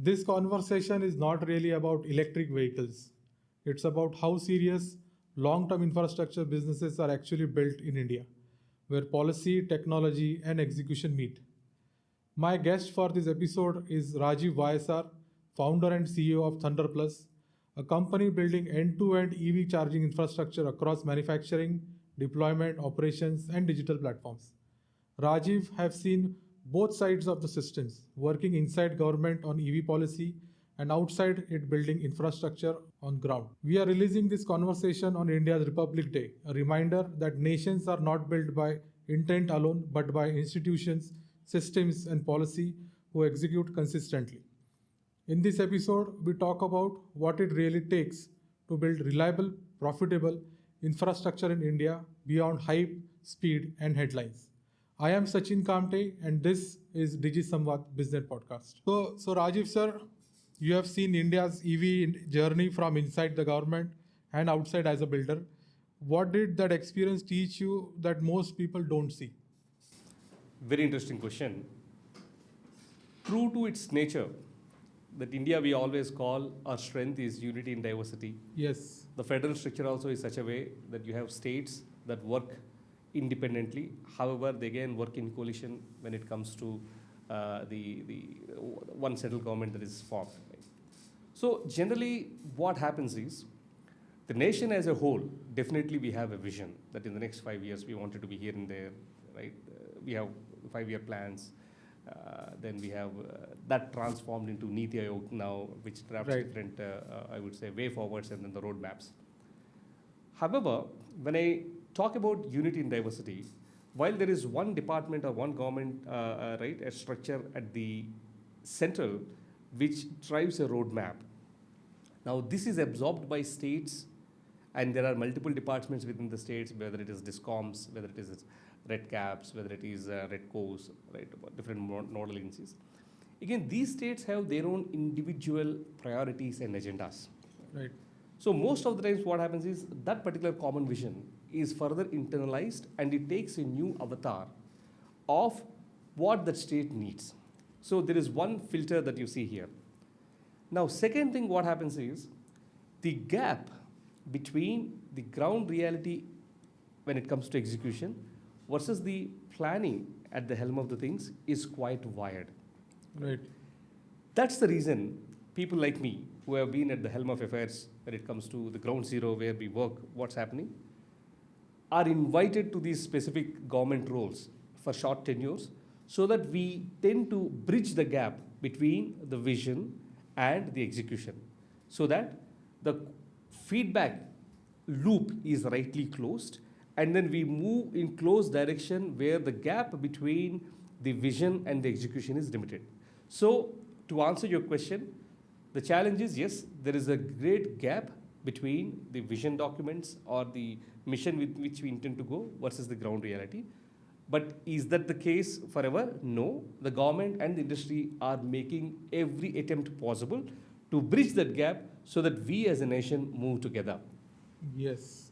This conversation is not really about electric vehicles. It's about how serious long term infrastructure businesses are actually built in India, where policy, technology, and execution meet. My guest for this episode is Rajeev YSR, founder and CEO of Thunderplus, a company building end to end EV charging infrastructure across manufacturing, deployment, operations, and digital platforms. Rajiv have seen both sides of the systems, working inside government on EV policy and outside it building infrastructure on ground. We are releasing this conversation on India's Republic Day, a reminder that nations are not built by intent alone but by institutions, systems, and policy who execute consistently. In this episode, we talk about what it really takes to build reliable, profitable infrastructure in India beyond hype, speed, and headlines. I am Sachin Kamte, and this is Digisamvad Business Podcast. So Rajiv sir, you have seen India's EV journey from inside the government and outside as a builder. What did that experience teach you that most people don't see? Very interesting question. True to its nature, that India we always call our strength is unity in diversity. Yes. The federal structure also is such a way that you have states that work independently. However, they again work in coalition when it comes to the one central government that is formed. Right? So generally, what happens is the nation as a whole, definitely we have a vision that in the next 5 years we wanted to be here and there, right? We have 5-year plans. Then we have that transformed into Niti Aayog now, which drafts Right. different, I would say, way forwards and then the roadmaps. However, when I talk about unity in diversity, while there is one department or one government, right, a structure at the central which drives a roadmap. Now, this is absorbed by states, and there are multiple departments within the states, whether it is DISCOMs, whether it is red caps, whether it is redcos, right, different nodal agencies. Again, these states have their own individual priorities and agendas. Right. So most of the times what happens is that particular common vision is further internalized and it takes a new avatar of what that state needs. So there is one filter that you see here. Now, second thing what happens is the gap between the ground reality when it comes to execution versus the planning at the helm of the things is quite wired. Right. That's the reason people like me who have been at the helm of affairs when it comes to the ground zero where we work, what's happening, are invited to these specific government roles for short tenures so that we tend to bridge the gap between the vision and the execution so that the feedback loop is rightly closed and then we move in close direction where the gap between the vision and the execution is limited. So to answer your question, the challenge is, yes, there is a great gap between the vision documents or the mission with which we intend to go versus the ground reality. But is that the case forever? No. The government and the industry are making every attempt possible to bridge that gap so that we as a nation move together. Yes.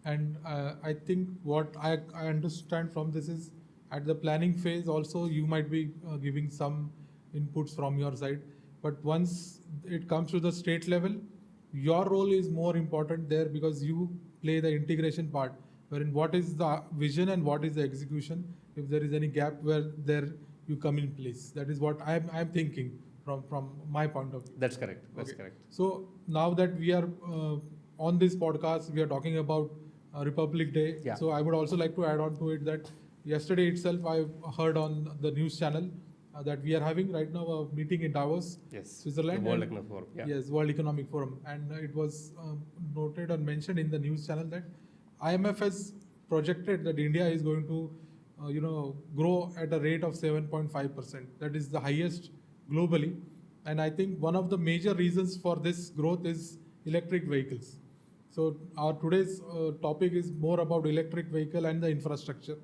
And I think what I understand from this is at the planning phase also you might be giving some inputs from your side. But once it comes to the state level, your role is more important there because you play the integration part, wherein what is the vision and what is the execution. If there is any gap where there you come in place. That is what I'm thinking from my point of view. That's correct. That's Okay. correct. So now that we are on this podcast, we are talking about Republic Day. Yeah. So I would also like to add on to it that yesterday itself I heard on the news channel that we are having right now a meeting in Davos, Yes. Switzerland. The World and- Economic Forum. Yeah. Yes, World Economic Forum. And it was noted or mentioned in the news channel that IMF has projected that India is going to, grow at a rate of 7.5%. That is the highest globally. And I think one of the major reasons for this growth is electric vehicles. So our today's topic is more about electric vehicle and the infrastructure.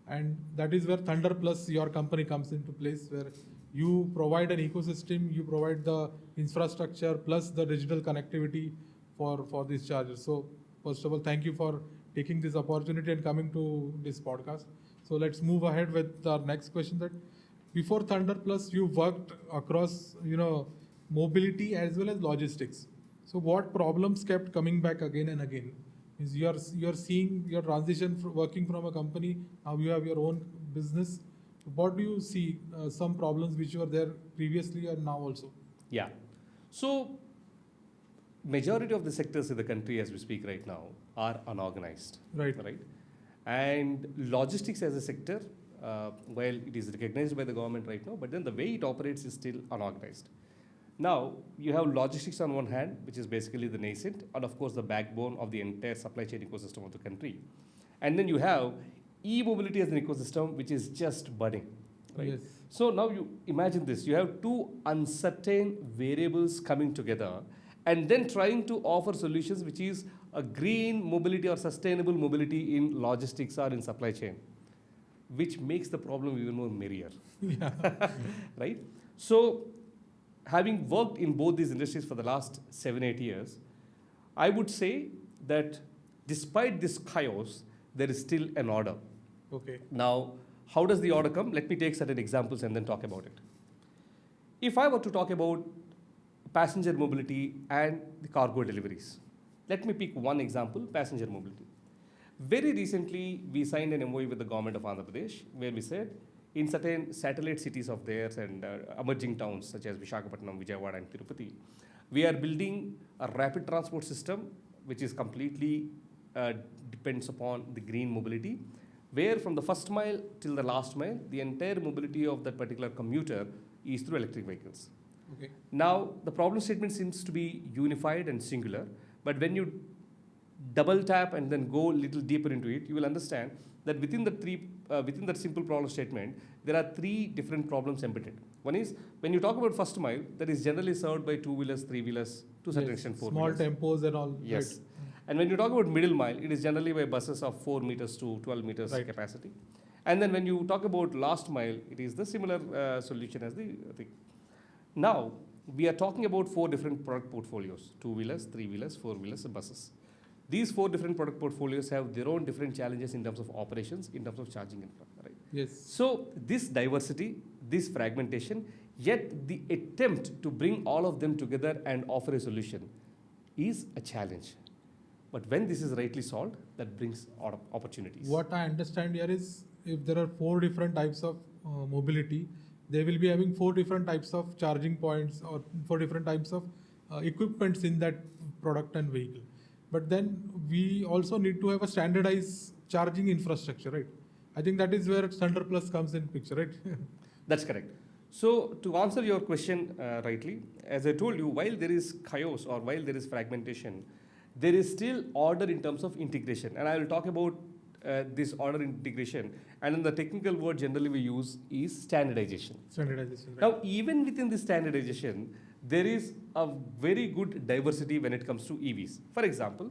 And that is where Thunderplus, your company, comes into place, where you provide an ecosystem, you provide the infrastructure plus the digital connectivity for these chargers. So first of all, thank you for taking this opportunity and coming to this podcast. So let's move ahead with our next question. That before Thunderplus, you worked across mobility as well as logistics. So what problems kept coming back again and again is you're seeing your transition from working from a company, now you have your own business. What do you see some problems which were there previously and now also? Yeah. So majority of the sectors in the country as we speak right now are unorganized. Right. And logistics as a sector, well, it is recognized by the government right now, but then the way it operates is still unorganized. Now, you have logistics on one hand, which is basically the nascent, and of course the backbone of the entire supply chain ecosystem of the country. And then you have e-mobility as an ecosystem, which is just budding, right? Yes. So now you imagine this, you have two uncertain variables coming together and then trying to offer solutions which is a green mobility or sustainable mobility in logistics or in supply chain, which makes the problem even more merrier. Yeah. Right? So, having worked in both these industries for the last 7-8 years, I would say that despite this chaos, there is still an order. Okay. Now, how does the order come? Let me take certain examples and then talk about it. If I were to talk about passenger mobility and the cargo deliveries, let me pick one example, passenger mobility. Very recently, we signed an MOU with the government of Andhra Pradesh, where we said, in certain satellite cities of theirs and emerging towns such as Visakhapatnam, Vijayawada and Tirupati, we are building a rapid transport system which is completely depends upon the green mobility, where from the first mile till the last mile, the entire mobility of that particular commuter is through electric vehicles. Okay. Now, the problem statement seems to be unified and singular, but when you double tap and then go a little deeper into it, you will understand that within that simple problem statement, there are three different problems embedded. One is, when you talk about first mile, that is generally served by two-wheelers, three-wheelers, to certain extent four-wheelers. Small tempos and all. Yes. Right. And when you talk about middle mile, it is generally by buses of 4 meters to 12 meters Right. capacity. And then when you talk about last mile, it is the similar solution as the thing. Now, we are talking about 4 different product portfolios, two-wheelers, three-wheelers, four-wheelers, and buses. These 4 different product portfolios have their own different challenges in terms of operations, in terms of charging infra, right? Yes. So this diversity, this fragmentation, yet the attempt to bring all of them together and offer a solution is a challenge. But when this is rightly solved, that brings opportunities. What I understand here is if there are 4 different types of mobility, they will be having 4 different types of charging points or 4 different types of equipments in that product and vehicle. But then we also need to have a standardized charging infrastructure, right? I think that is where Thunderplus comes in picture, right? That's correct. So to answer your question rightly, as I told you, while there is chaos or while there is fragmentation, there is still order in terms of integration. And I will talk about this order integration. And then the technical word generally we use is standardization. Standardization, right? Now, even within this standardization, there is a very good diversity when it comes to EVs. For example,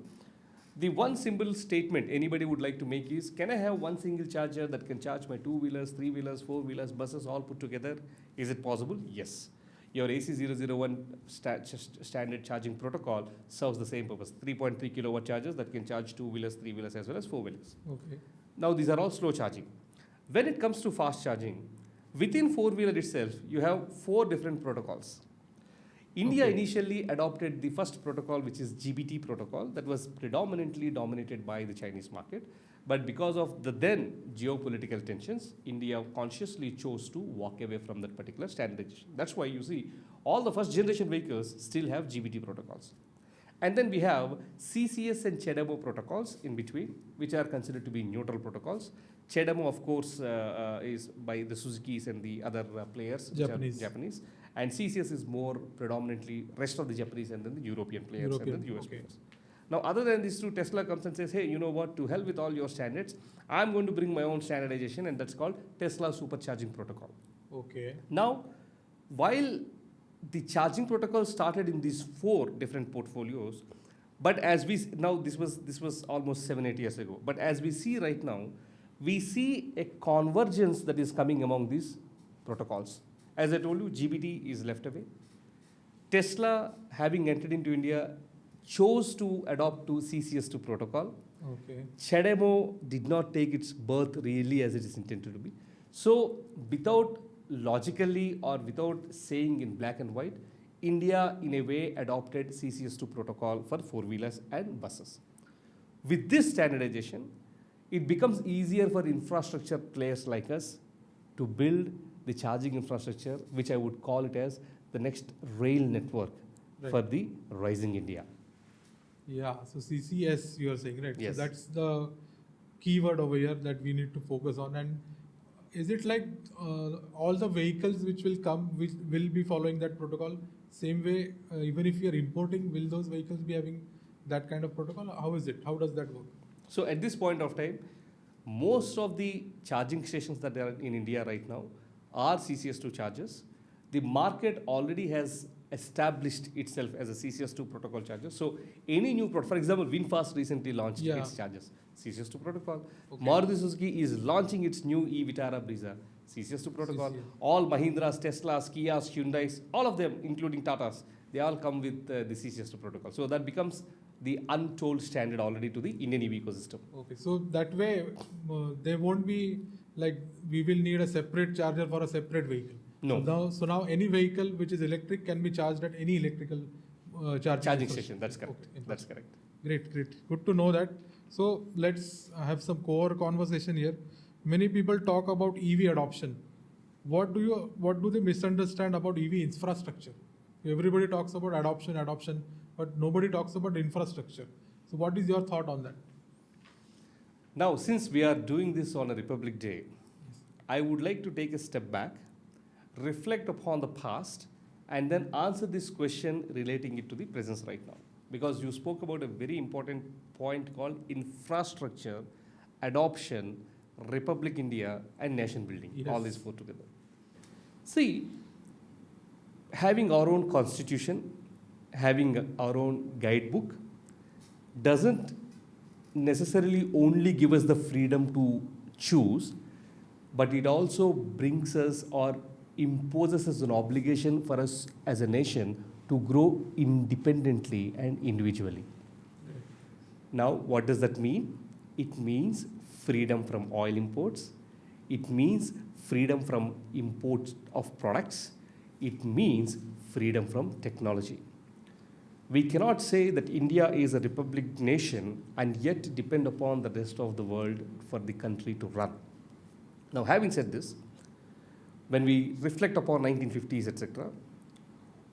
the one simple statement anybody would like to make is, can I have one single charger that can charge my two-wheelers, three-wheelers, four-wheelers, buses all put together? Is it possible? Yes. Your AC001 standard charging protocol serves the same purpose. 3.3 kilowatt chargers that can charge two-wheelers, three-wheelers as well as four-wheelers. Okay. Now, these are all slow charging. When it comes to fast charging, within four-wheeler itself, you have 4 different protocols. India initially adopted the first protocol, which is GBT protocol, that was predominantly dominated by the Chinese market. But because of the then geopolitical tensions, India consciously chose to walk away from that particular standardization. That's why you see all the first generation vehicles still have GBT protocols. And then we have CCS and CHEDEMO protocols in between, which are considered to be neutral protocols. CHEDEMO, of course, is by the Suzukis and the other players, Japanese. which are Japanese. And CCS is more predominantly rest of the Japanese and then the European players and then the US players. Now, other than these two, Tesla comes and says, hey, you know what, to hell with all your standards, I'm going to bring my own standardization, and that's called Tesla Supercharging Protocol. Okay. Now, while the charging protocol started in these 4 different portfolios, but as we, now this was almost 7-8 years ago, but as we see right now, we see a convergence that is coming among these protocols. As I told you, GBT is left away. Tesla, having entered into India, chose to adopt to CCS2 protocol. Okay. CHEDEMO did not take its birth really as it is intended to be. So, without logically or without saying in black and white, India in a way adopted CCS2 protocol for four-wheelers and buses. With this standardization, it becomes easier for infrastructure players like us to build the charging infrastructure, which I would call it as the next rail network for the rising India. Yeah, so CCS you are saying, right? Yes. So that's the keyword over here that we need to focus on. And is it like all the vehicles which will come which will be following that protocol same way? Even if you are importing, will those vehicles be having that kind of protocol? How is it? How does that work? So at this point of time, most of the charging stations that are in India right now are CCS2 chargers. The market already has established itself as a CCS2 protocol charger. So any new product, for example, VinFast recently launched its chargers, CCS2 protocol. Okay. Maruti Suzuki is launching its new e-Vitara Brezza, CCS2 protocol. CCS. All Mahindras, Teslas, Kias, Hyundais, all of them, including Tatas, they all come with the CCS2 protocol. So that becomes the untold standard already to the Indian EV ecosystem. Okay, so that way there won't be like we will need a separate charger for a separate vehicle. No. So now any vehicle which is electric can be charged at any electrical Charging station, that's correct. Okay, That's correct. Great. Good to know that. So let's have some core conversation here. Many people talk about EV adoption. What do they misunderstand about EV infrastructure? Everybody talks about adoption, but nobody talks about infrastructure. So what is your thought on that? Now, since we are doing this on a Republic Day, I would like to take a step back, reflect upon the past, and then answer this question relating it to the presence right now. Because you spoke about a very important point called infrastructure, adoption, Republic India, and nation building, all these four together. See, having our own constitution, having our own guidebook, doesn't necessarily only give us the freedom to choose, but it also brings us or imposes us an obligation for us as a nation to grow independently and individually. Now, what does that mean? It means freedom from oil imports. It means freedom from imports of products. It means freedom from technology. We cannot say that India is a republic nation and yet depend upon the rest of the world for the country to run. Now, having said this, when we reflect upon 1950s, etc.,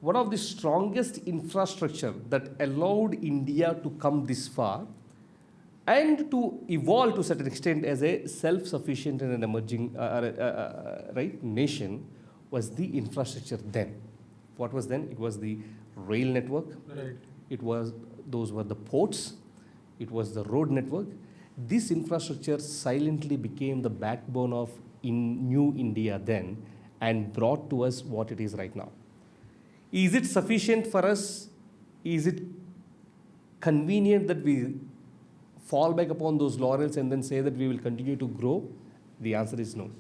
one of the strongest infrastructure that allowed India to come this far and to evolve to a certain extent as a self-sufficient and an emerging nation was the infrastructure then. What was then? It was the rail network. Right. Those were the ports. It was the road network. This infrastructure silently became the backbone of new India then and brought to us what it is right now. Is it sufficient for us? Is it convenient that we fall back upon those laurels and then say that we will continue to grow? The answer is no.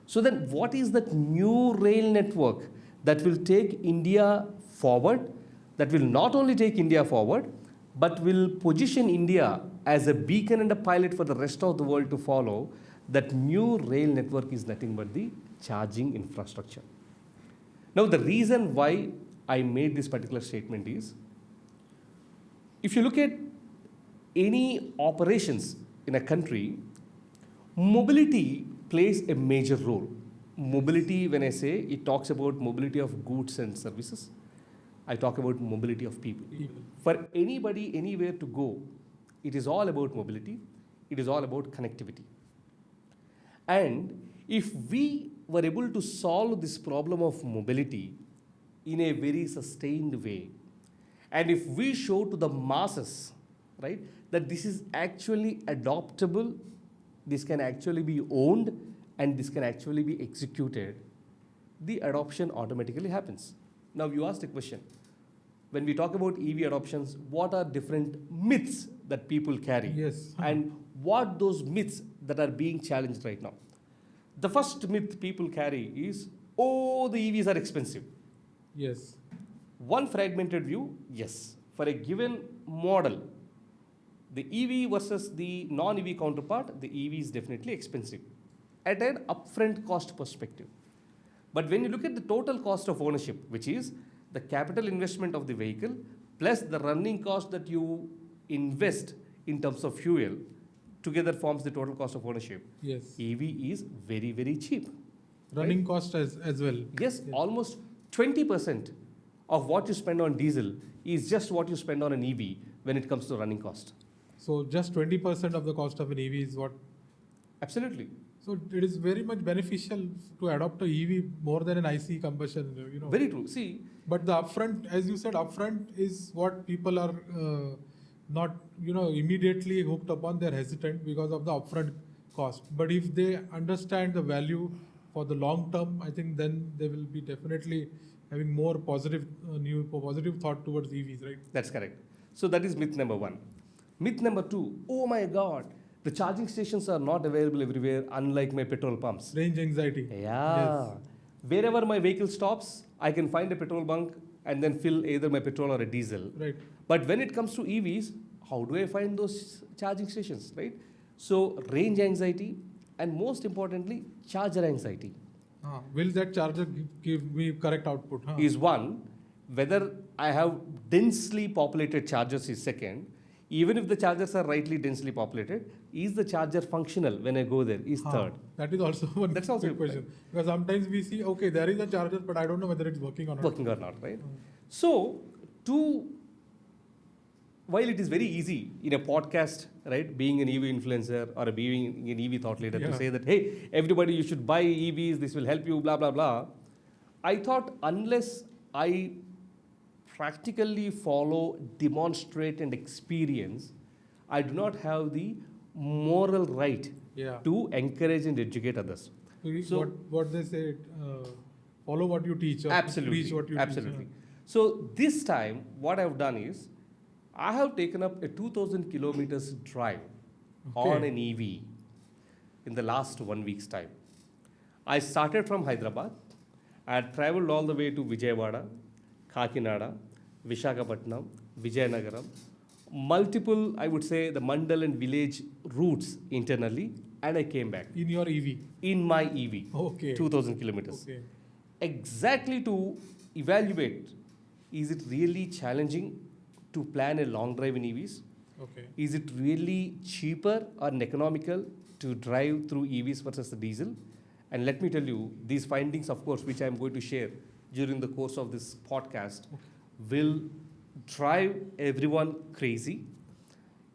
So then what is that new rail network that will take India forward, that will not only take India forward, but will position India as a beacon and a pilot for the rest of the world to follow? That new rail network is nothing but the charging infrastructure. Now, the reason why I made this particular statement is, if you look at any operations in a country, mobility plays a major role. Mobility, when I say, it talks about mobility of goods and services. I talk about mobility of people. For anybody, anywhere to go, it is all about mobility. It is all about connectivity. And if we were able to solve this problem of mobility in a very sustained way, and if we show to the masses, right, that this is actually adoptable, this can actually be owned, and this can actually be executed, the adoption automatically happens. Now, you asked a question. When we talk about EV adoptions, what are different myths that people carry? Yes. And what those myths that are being challenged right now? The first myth people carry is, oh, the EVs are expensive. Yes. One fragmented view, yes. For a given model, the EV versus the non-EV counterpart, the EV is definitely expensive at an upfront cost perspective. But when you look at the total cost of ownership, which is the capital investment of the vehicle plus the running cost that you invest in terms of fuel together forms the total cost of ownership. Yes. EV is very, very cheap. Running cost as well. Yes, almost 20% of what you spend on diesel is just what you spend on an EV when it comes to running cost. So just 20% of the cost of an EV is what. Absolutely. So it is very much beneficial to adopt a EV more than an IC combustion. Very true. See, but the upfront, as you said, upfront is what people are not immediately hooked upon. They're hesitant because of the upfront cost. But if they understand the value for the long term, I think then they will be definitely having more positive thought towards EVs, right? That's correct. So that is myth number 1. Myth number 2, oh my God, the charging stations are not available everywhere, unlike my petrol pumps. Range anxiety. Yeah. Yes. Wherever my vehicle stops, I can find a petrol bunk and then fill either my petrol or a diesel. Right. But when it comes to EVs, how do I find those charging stations, right? So range anxiety and most importantly, charger anxiety. Will that charger give me correct output? Is one. Whether I have densely populated chargers is second. Even if the chargers are rightly densely populated, is the charger functional when I go there is third. That is also one That's also big question. Because sometimes we see, okay, there is a charger, but I don't know whether it's working or not. Working or not, right? So, while it is very easy in a podcast, right, being an EV influencer or being an EV thought leader to say that, hey, everybody, you should buy EVs, this will help you, blah, blah, blah. I thought unless I practically follow, demonstrate and experience, I do not have the moral right to encourage and educate others. So what they say, follow what you teach or preach what you teach. Yeah. So this time, what I have done is, I have taken up a 2,000 kilometers drive on an EV in the last 1 week's time. I started from Hyderabad. I had traveled all the way to Vijayawada, Kakinada, Visakhapatnam, Vijayanagaram, multiple, I would say, the mandal and village routes internally, and I came back. In your EV? In my EV. Okay. 2,000 kilometers. Okay. Exactly to evaluate, is it really challenging to plan a long drive in EVs? Okay. Is it really cheaper or economical to drive through EVs versus the diesel? And let me tell you, these findings, of course, which I'm going to share during the course of this podcast, will drive everyone crazy.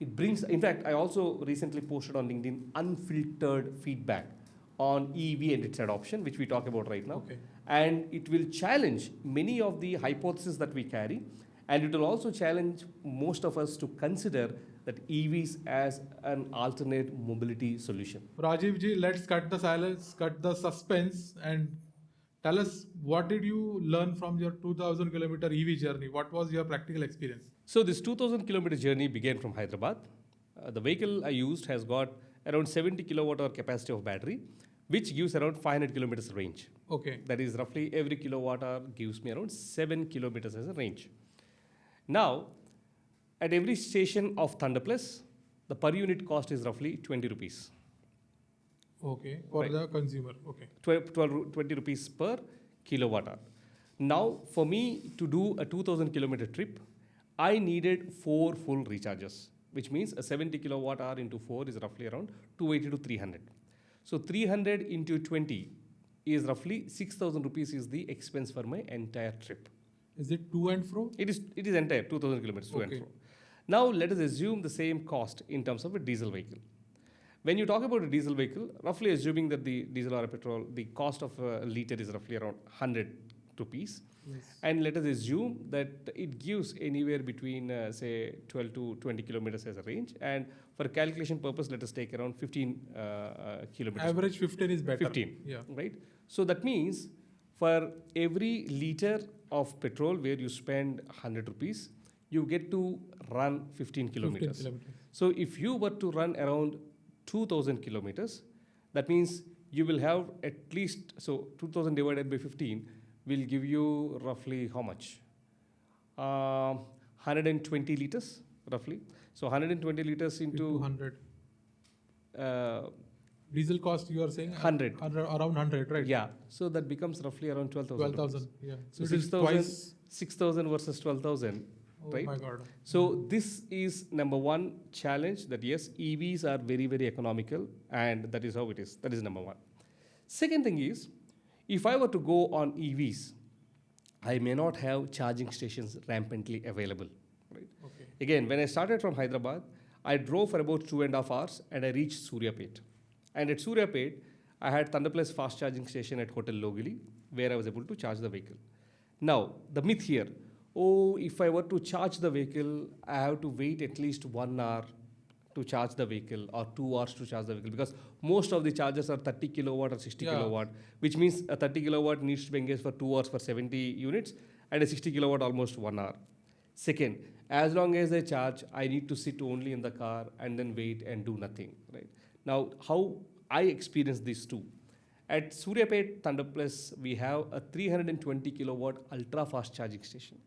It brings, in fact, I also recently posted on LinkedIn unfiltered feedback on EV and its adoption, which we talk about right now. Okay. And it will challenge many of the hypotheses that we carry. And it will also challenge most of us to consider that EVs as an alternate mobility solution. Rajeev ji, let's cut the silence, cut the suspense, and tell us, what did you learn from your 2,000 kilometer EV journey? What was your practical experience? So this 2,000 kilometer journey began from Hyderabad. The vehicle I used has got around 70 kilowatt hour capacity of battery, which gives around 500 kilometers range. Okay. That is roughly every kilowatt hour gives me around 7 kilometers as a range. Now, at every station of Thunderplus, the per unit cost is roughly 20 rupees. Okay, for the consumer. Okay. 20 rupees per kilowatt hour. Now, for me to do a 2,000 kilometer trip, I needed 4 full recharges, which means a 70 kilowatt hour into 4 is roughly around 280 to 300. So 300 into 20 is roughly 6,000 rupees is the expense for my entire trip. Is it to and fro? It is entire 2,000 kilometers to and fro. Now let us assume the same cost in terms of a diesel vehicle. When you talk about a diesel vehicle, roughly assuming that the diesel or a petrol, the cost of a liter is roughly around 100 rupees. Yes. And let us assume that it gives anywhere between, say, 12 to 20 kilometers as a range. And for calculation purpose, let us take around 15 kilometers. Average 15 is better. 15, yeah. Right? So that means for every liter of petrol where you spend 100 rupees, you get to run 15 kilometers. 15 kilometers. So if you were to run around 2,000 kilometers, that means you will have at least, so 2,000 divided by 15 will give you roughly how much? 120 liters, roughly. So 120 liters into 100. Diesel cost, you are saying? 100. Around 100, right? Yeah. So that becomes roughly around 12,000. 12,000, yeah. So it is 6,000. twice. 6,000 versus 12,000, Oh right? my God. So this is number one challenge, that yes, EVs are very, very economical, and that is how it is. That is number one. Second thing is, if I were to go on EVs, I may not have charging stations rampantly available, right? Okay. Again, when I started from Hyderabad, I drove for about 2.5 hours and I reached Suryapet. And at Suryapet, I had Thunderplus fast charging station at Hotel Logili, where I was able to charge the vehicle. Now, the myth here, oh, if I were to charge the vehicle, I have to wait at least 1 hour to charge the vehicle or 2 hours to charge the vehicle, because most of the chargers are 30 kilowatt or 60 Yeah. kilowatt, which means a 30 kilowatt needs to be engaged for 2 hours for 70 units and a 60 kilowatt almost 1 hour. Second, as long as I charge, I need to sit only in the car and then wait and do nothing, right? Now, how I experience these two. At Suryapet Thunderplus, we have a 320 kilowatt ultra fast charging station.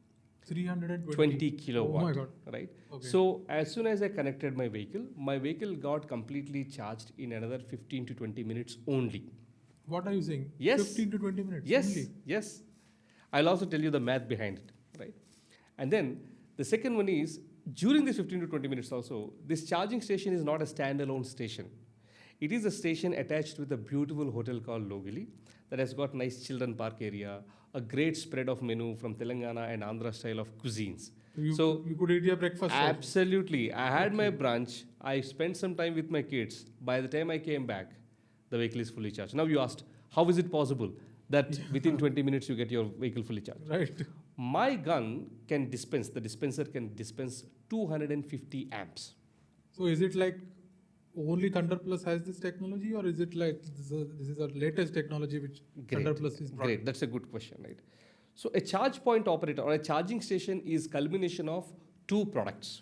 320. 20 kilowatt, Oh my God. right? Okay. So as soon as I connected my vehicle got completely charged in another 15 to 20 minutes only. What are you saying? Yes. 15 to 20 minutes Yes, only. yes. I'll also tell you the math behind it, right? And then the second one is, during this 15 to 20 minutes also, this charging station is not a standalone station. It is a station attached with a beautiful hotel called Logili that has got nice children park area, a great spread of menu from Telangana and Andhra style of cuisines. So You could eat your breakfast also. absolutely, I had my brunch, I spent some time with my kids. By the time I came back, the vehicle is fully charged. Now you asked, how is it possible that within 20 minutes you get your vehicle fully charged? Right. My gun can dispense, the dispenser can dispense 250 amps. So is it like only Thunderplus has this technology, or is it like this is a latest technology which Thunderplus is brought? Great, that's a good question, right? So a charge point operator or a charging station is culmination of two products.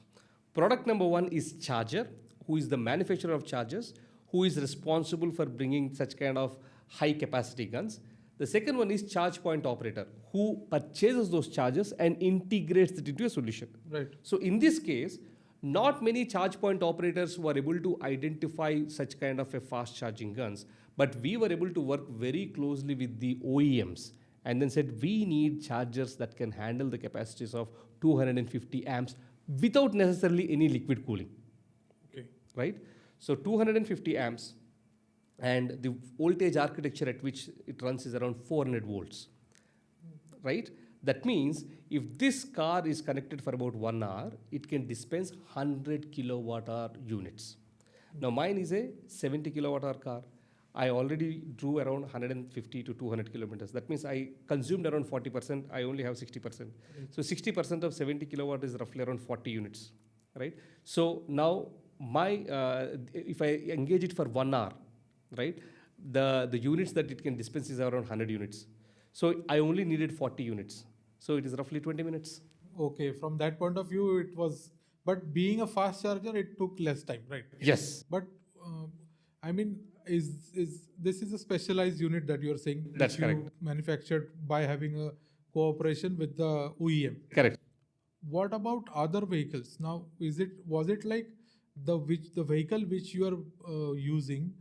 Product number one is charger, who is the manufacturer of chargers, who is responsible for bringing such kind of high capacity guns. The second one is charge point operator, who purchases those chargers and integrates it into a solution. Right. So in this case, not many charge point operators were able to identify such kind of a fast charging guns, but we were able to work very closely with the OEMs and then said we need chargers that can handle the capacities of 250 amps without necessarily any liquid cooling, Okay. right? So 250 amps, and the voltage architecture at which it runs is around 400 volts, right? That means if this car is connected for about 1 hour, it can dispense 100 kilowatt hour units. Now mine is a 70 kilowatt hour car. I already drew around 150 to 200 kilometers. That means I consumed around 40%. I only have 60%. So 60% of 70 kilowatt is roughly around 40 units, right? So now if I engage it for 1 hour, right, the units that it can dispense is around 100 units. So I only needed 40 units. So it is roughly 20 minutes. Okay. From that point of view, it was. But being a fast charger, it took less time, right? Yes. But I mean, is this is a specialized unit that you are saying? That's which you correct. manufactured by having a cooperation with the OEM. Correct. What about other vehicles? Now, was it like the vehicle which you are using,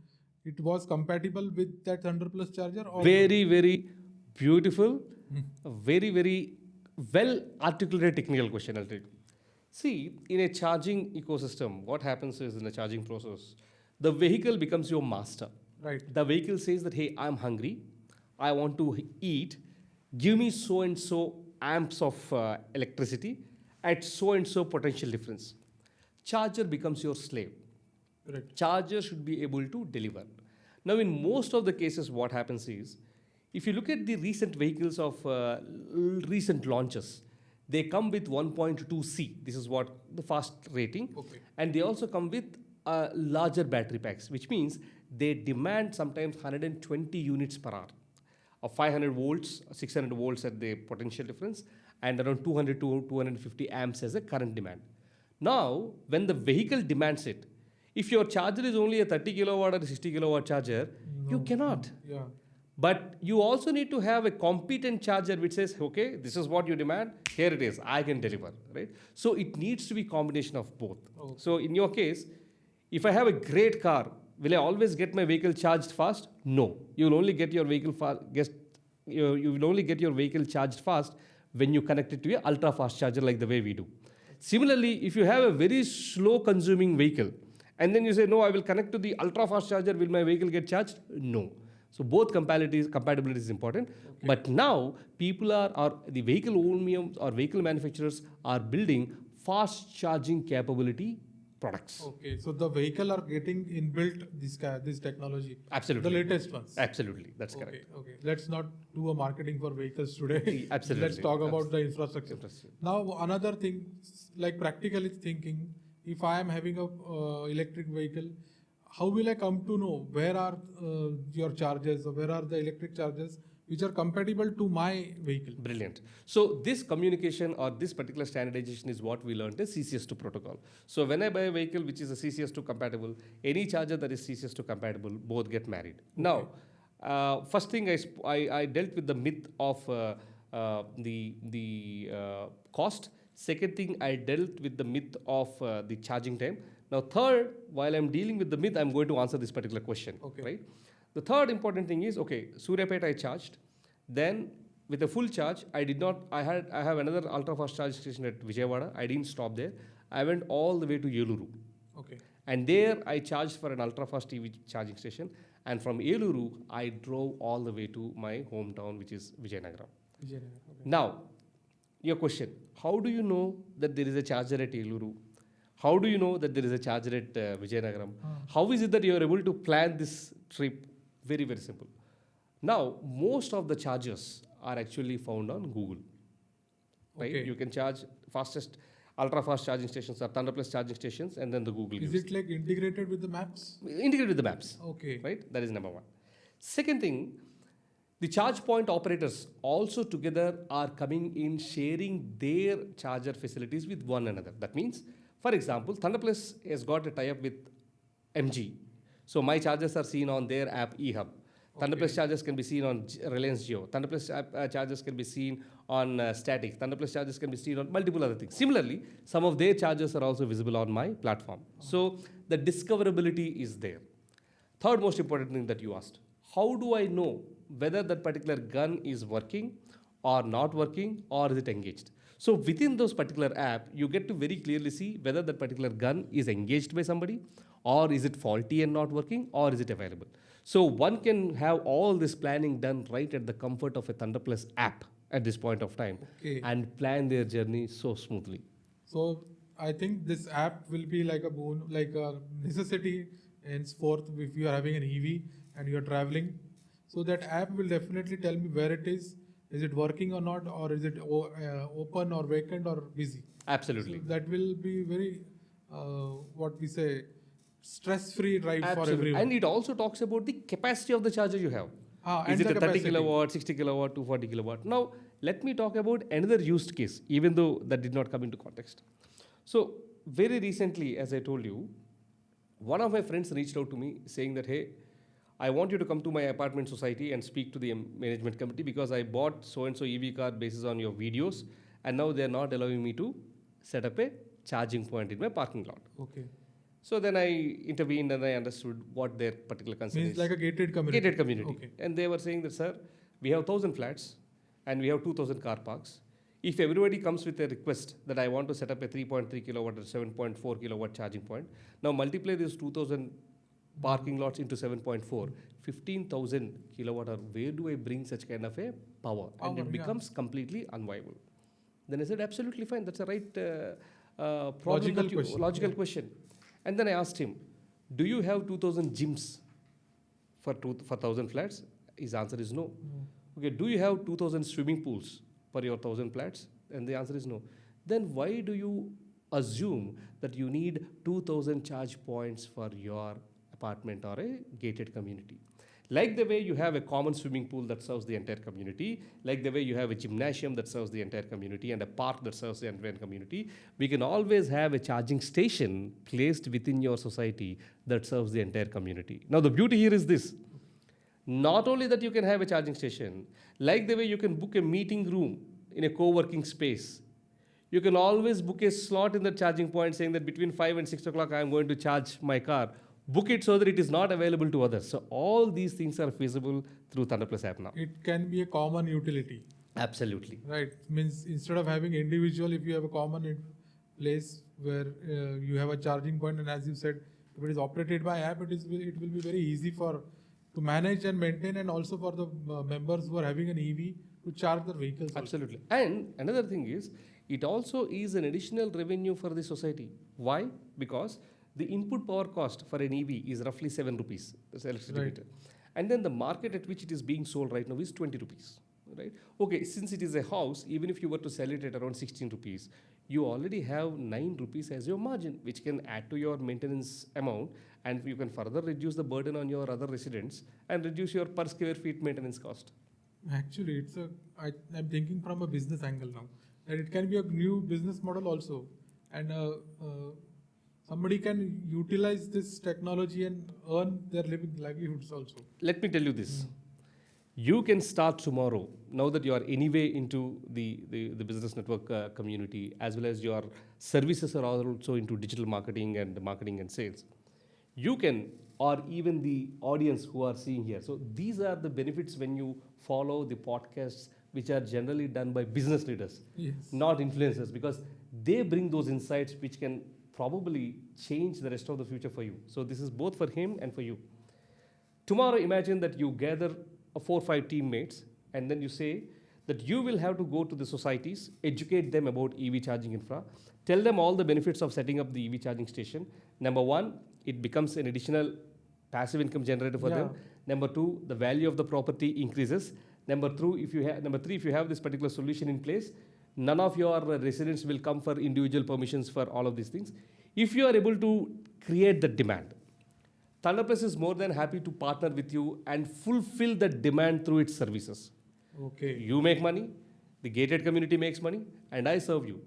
it was compatible with that Thunderplus charger? Or Very, very beautiful, a very, very well articulated technical question, I'll tell you. See, in a charging ecosystem, what happens is in the charging process, the vehicle becomes your master. Right. The vehicle says that, hey, I'm hungry, I want to eat, give me so and so amps of electricity at so and so potential difference. Charger becomes your slave. Correct. Charger should be able to deliver. Now, in most of the cases, what happens is, if you look at the recent vehicles of recent launches, they come with 1.2C. This is what the fast rating. Okay. And they also come with larger battery packs, which means they demand sometimes 120 units per hour of 500 volts, 600 volts at the potential difference, and around 200 to 250 amps as a current demand. Now, when the vehicle demands it, if your charger is only a 30 kilowatt or a 60 kilowatt charger, you cannot. Yeah. But you also need to have a competent charger which says, okay, this is what you demand, here it is, I can deliver, right? So it needs to be combination of both. Okay. So in your case, if I have a great car, will I always get my vehicle charged fast? No. You will only get your vehicle you will only get your vehicle charged fast when you connect it to a ultra fast charger like the way we do. Similarly, if you have a very slow consuming vehicle and then you say, no, I will connect to the ultra fast charger, will my vehicle get charged? No. So both compatibility is important. Okay. But now people are the vehicle OEMs or vehicle manufacturers are building fast charging capability products. Okay, so the vehicle are getting inbuilt this technology. Absolutely. The latest ones. Absolutely, that's correct. Okay. Let's not do a marketing for vehicles today. Absolutely. Let's talk about the infrastructure. Now, another thing, like practically thinking, if I am having a electric vehicle, how will I come to know where are your chargers or where are the electric chargers which are compatible to my vehicle? Brilliant. So this communication or this particular standardization is what we learned as CCS2 protocol. So when I buy a vehicle which is a CCS2 compatible, any charger that is CCS2 compatible, both get married. Now, first thing I dealt with the myth of the cost. Second thing, I dealt with the myth of the charging time. Now, third, while I'm dealing with the myth, I'm going to answer this particular question. Okay. Right? The third important thing is, okay, Suryapet I charged. Then with a full charge, I have another ultra fast charge station at Vijayawada. I didn't stop there. I went all the way to Eluru. Okay. And there I charged for an ultra fast EV charging station. And from Eluru, I drove all the way to my hometown, which is Vijayanagaram. Okay. Now, your question, how do you know that there is a charger at Eluru? How do you know that there is a charger at Vijayanagaram? How is it that you are able to plan this trip? Very, very simple. Now, most of the chargers are actually found on Google. Right? Okay. You can charge fastest, ultra fast charging stations or Thunderplus charging stations, and then the Google Is gives. it like integrated with the maps? Integrated with the maps. Okay. Right? That is number one. Second thing, the charge point operators also together are coming in sharing their charger facilities with one another. That means, for example, Thunderplus has got a tie-up with MG. So my chargers are seen on their app eHub. Thunderplus chargers can be seen on Reliance Jio. Thunderplus chargers can be seen on Static. Thunderplus chargers can be seen on multiple other things. Similarly, some of their chargers are also visible on my platform. So the discoverability is there. Third most important thing that you asked, how do I know whether that particular gun is working or not working or is it engaged? So within those particular app, you get to very clearly see whether that particular gun is engaged by somebody or is it faulty and not working or is it available. So one can have all this planning done right at the comfort of a Thunderplus app at this point of time and plan their journey so smoothly. So I think this app will be like a boon, like a necessity henceforth if you are having an EV and you are traveling. So that app will definitely tell me where it is it working or not, or is it open or vacant or busy? Absolutely. So that will be very, what we say, stress-free drive for everyone. And it also talks about the capacity of the charger you have. And is it the a 30 capacity. kilowatt, 60 kilowatt, 240 kilowatt? Now, let me talk about another used case, even though that did not come into context. So, very recently, as I told you, one of my friends reached out to me saying that, hey, I want you to come to my apartment society and speak to the management committee because I bought so-and-so EV car basis on your videos and now they're not allowing me to set up a charging point in my parking lot. Okay. So then I intervened and I understood what their particular concern Means is. like a gated community. Gated community. Okay. And they were saying that, sir, we have 1,000 flats and we have 2,000 car parks. If everybody comes with a request that I want to set up a 3.3 kilowatt or 7.4 kilowatt charging point, now multiply these 2,000 parking lots into 7.4, 15,000 kilowatt hour. Where do I bring such kind of a power? And it becomes completely unviable. Then I said, absolutely fine. That's a right logical question. And then I asked him, do you have 2,000 gyms for 1,000 flats? His answer is no. Okay, do you have 2,000 swimming pools for your 1,000 flats? And the answer is no. Then why do you assume that you need 2,000 charge points for your apartment or a gated community? Like the way you have a common swimming pool that serves the entire community, like the way you have a gymnasium that serves the entire community and a park that serves the entire community, we can always have a charging station placed within your society that serves the entire community. Now the beauty here is this. Not only that you can have a charging station, like the way you can book a meeting room in a co-working space, you can always book a slot in the charging point saying that between 5 and 6 o'clock I am going to charge my car. Book it so that it is not available to others. So all these things are feasible through Thunderplus app now. It can be a common utility. Absolutely. Right. Means instead of having individual, if you have a common place where you have a charging point, and as you said, if it is operated by app, it will be very easy for to manage and maintain, and also for the members who are having an EV to charge their vehicles. Absolutely. And another thing is, it also is an additional revenue for the society. Why? Because the input power cost for an EV is roughly 7 rupees, that's electricity Right. meter. And then the market at which it is being sold right now is 20 rupees. Right? Okay, since it is a house, even if you were to sell it at around 16 rupees, you already have 9 rupees as your margin, which can add to your maintenance amount, and you can further reduce the burden on your other residents and reduce your per square feet maintenance cost. Actually, I'm thinking from a business angle now, that it can be a new business model also, and somebody can utilize this technology and earn their livelihoods also. Let me tell you this. You can start tomorrow, now that you are anyway into the business network community, as well as your services are also into digital marketing and sales. You can, or even the audience who are seeing here. So these are the benefits when you follow the podcasts, which are generally done by business leaders, Yes. not influencers, because they bring those insights which can probably change the rest of the future for you. So this is both for him and for you. Tomorrow, imagine that you gather 4 or 5 teammates, and then you say that you will have to go to the societies, educate them about EV charging infra, tell them all the benefits of setting up the EV charging station. Number one, it becomes an additional passive income generator for them. Number two, the value of the property increases. Number three, if you have this particular solution in place, none of your residents will come for individual permissions for all of these things. If you are able to create the demand, Thunderplus is more than happy to partner with you and fulfill that demand through its services. Okay. You make money, the gated community makes money, and I serve you.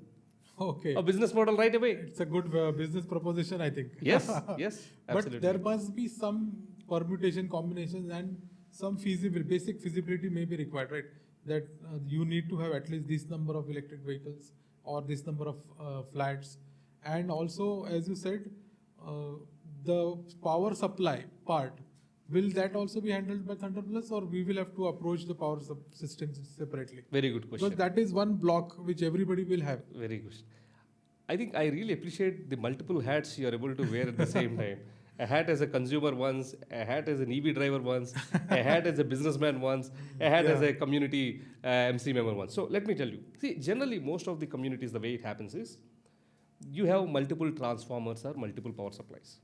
Okay. A business model right away. It's a good business proposition, I think. Yes, yes, absolutely. But there must be some permutation, combinations, and some basic feasibility may be required, right? That you need to have at least this number of electric vehicles or this number of flats. And also, as you said, the power supply part, will that also be handled by Thunderplus, or we will have to approach the power systems separately? Very good question. Because that is one block which everybody will have. Very good. I think I really appreciate the multiple hats you are able to wear at the same time. A hat as a consumer once, a hat as an EV driver once, a hat as a businessman once, a hat as a community MC member once. So let me tell you. See, generally most of the communities, the way it happens is, you have multiple transformers or multiple power supplies.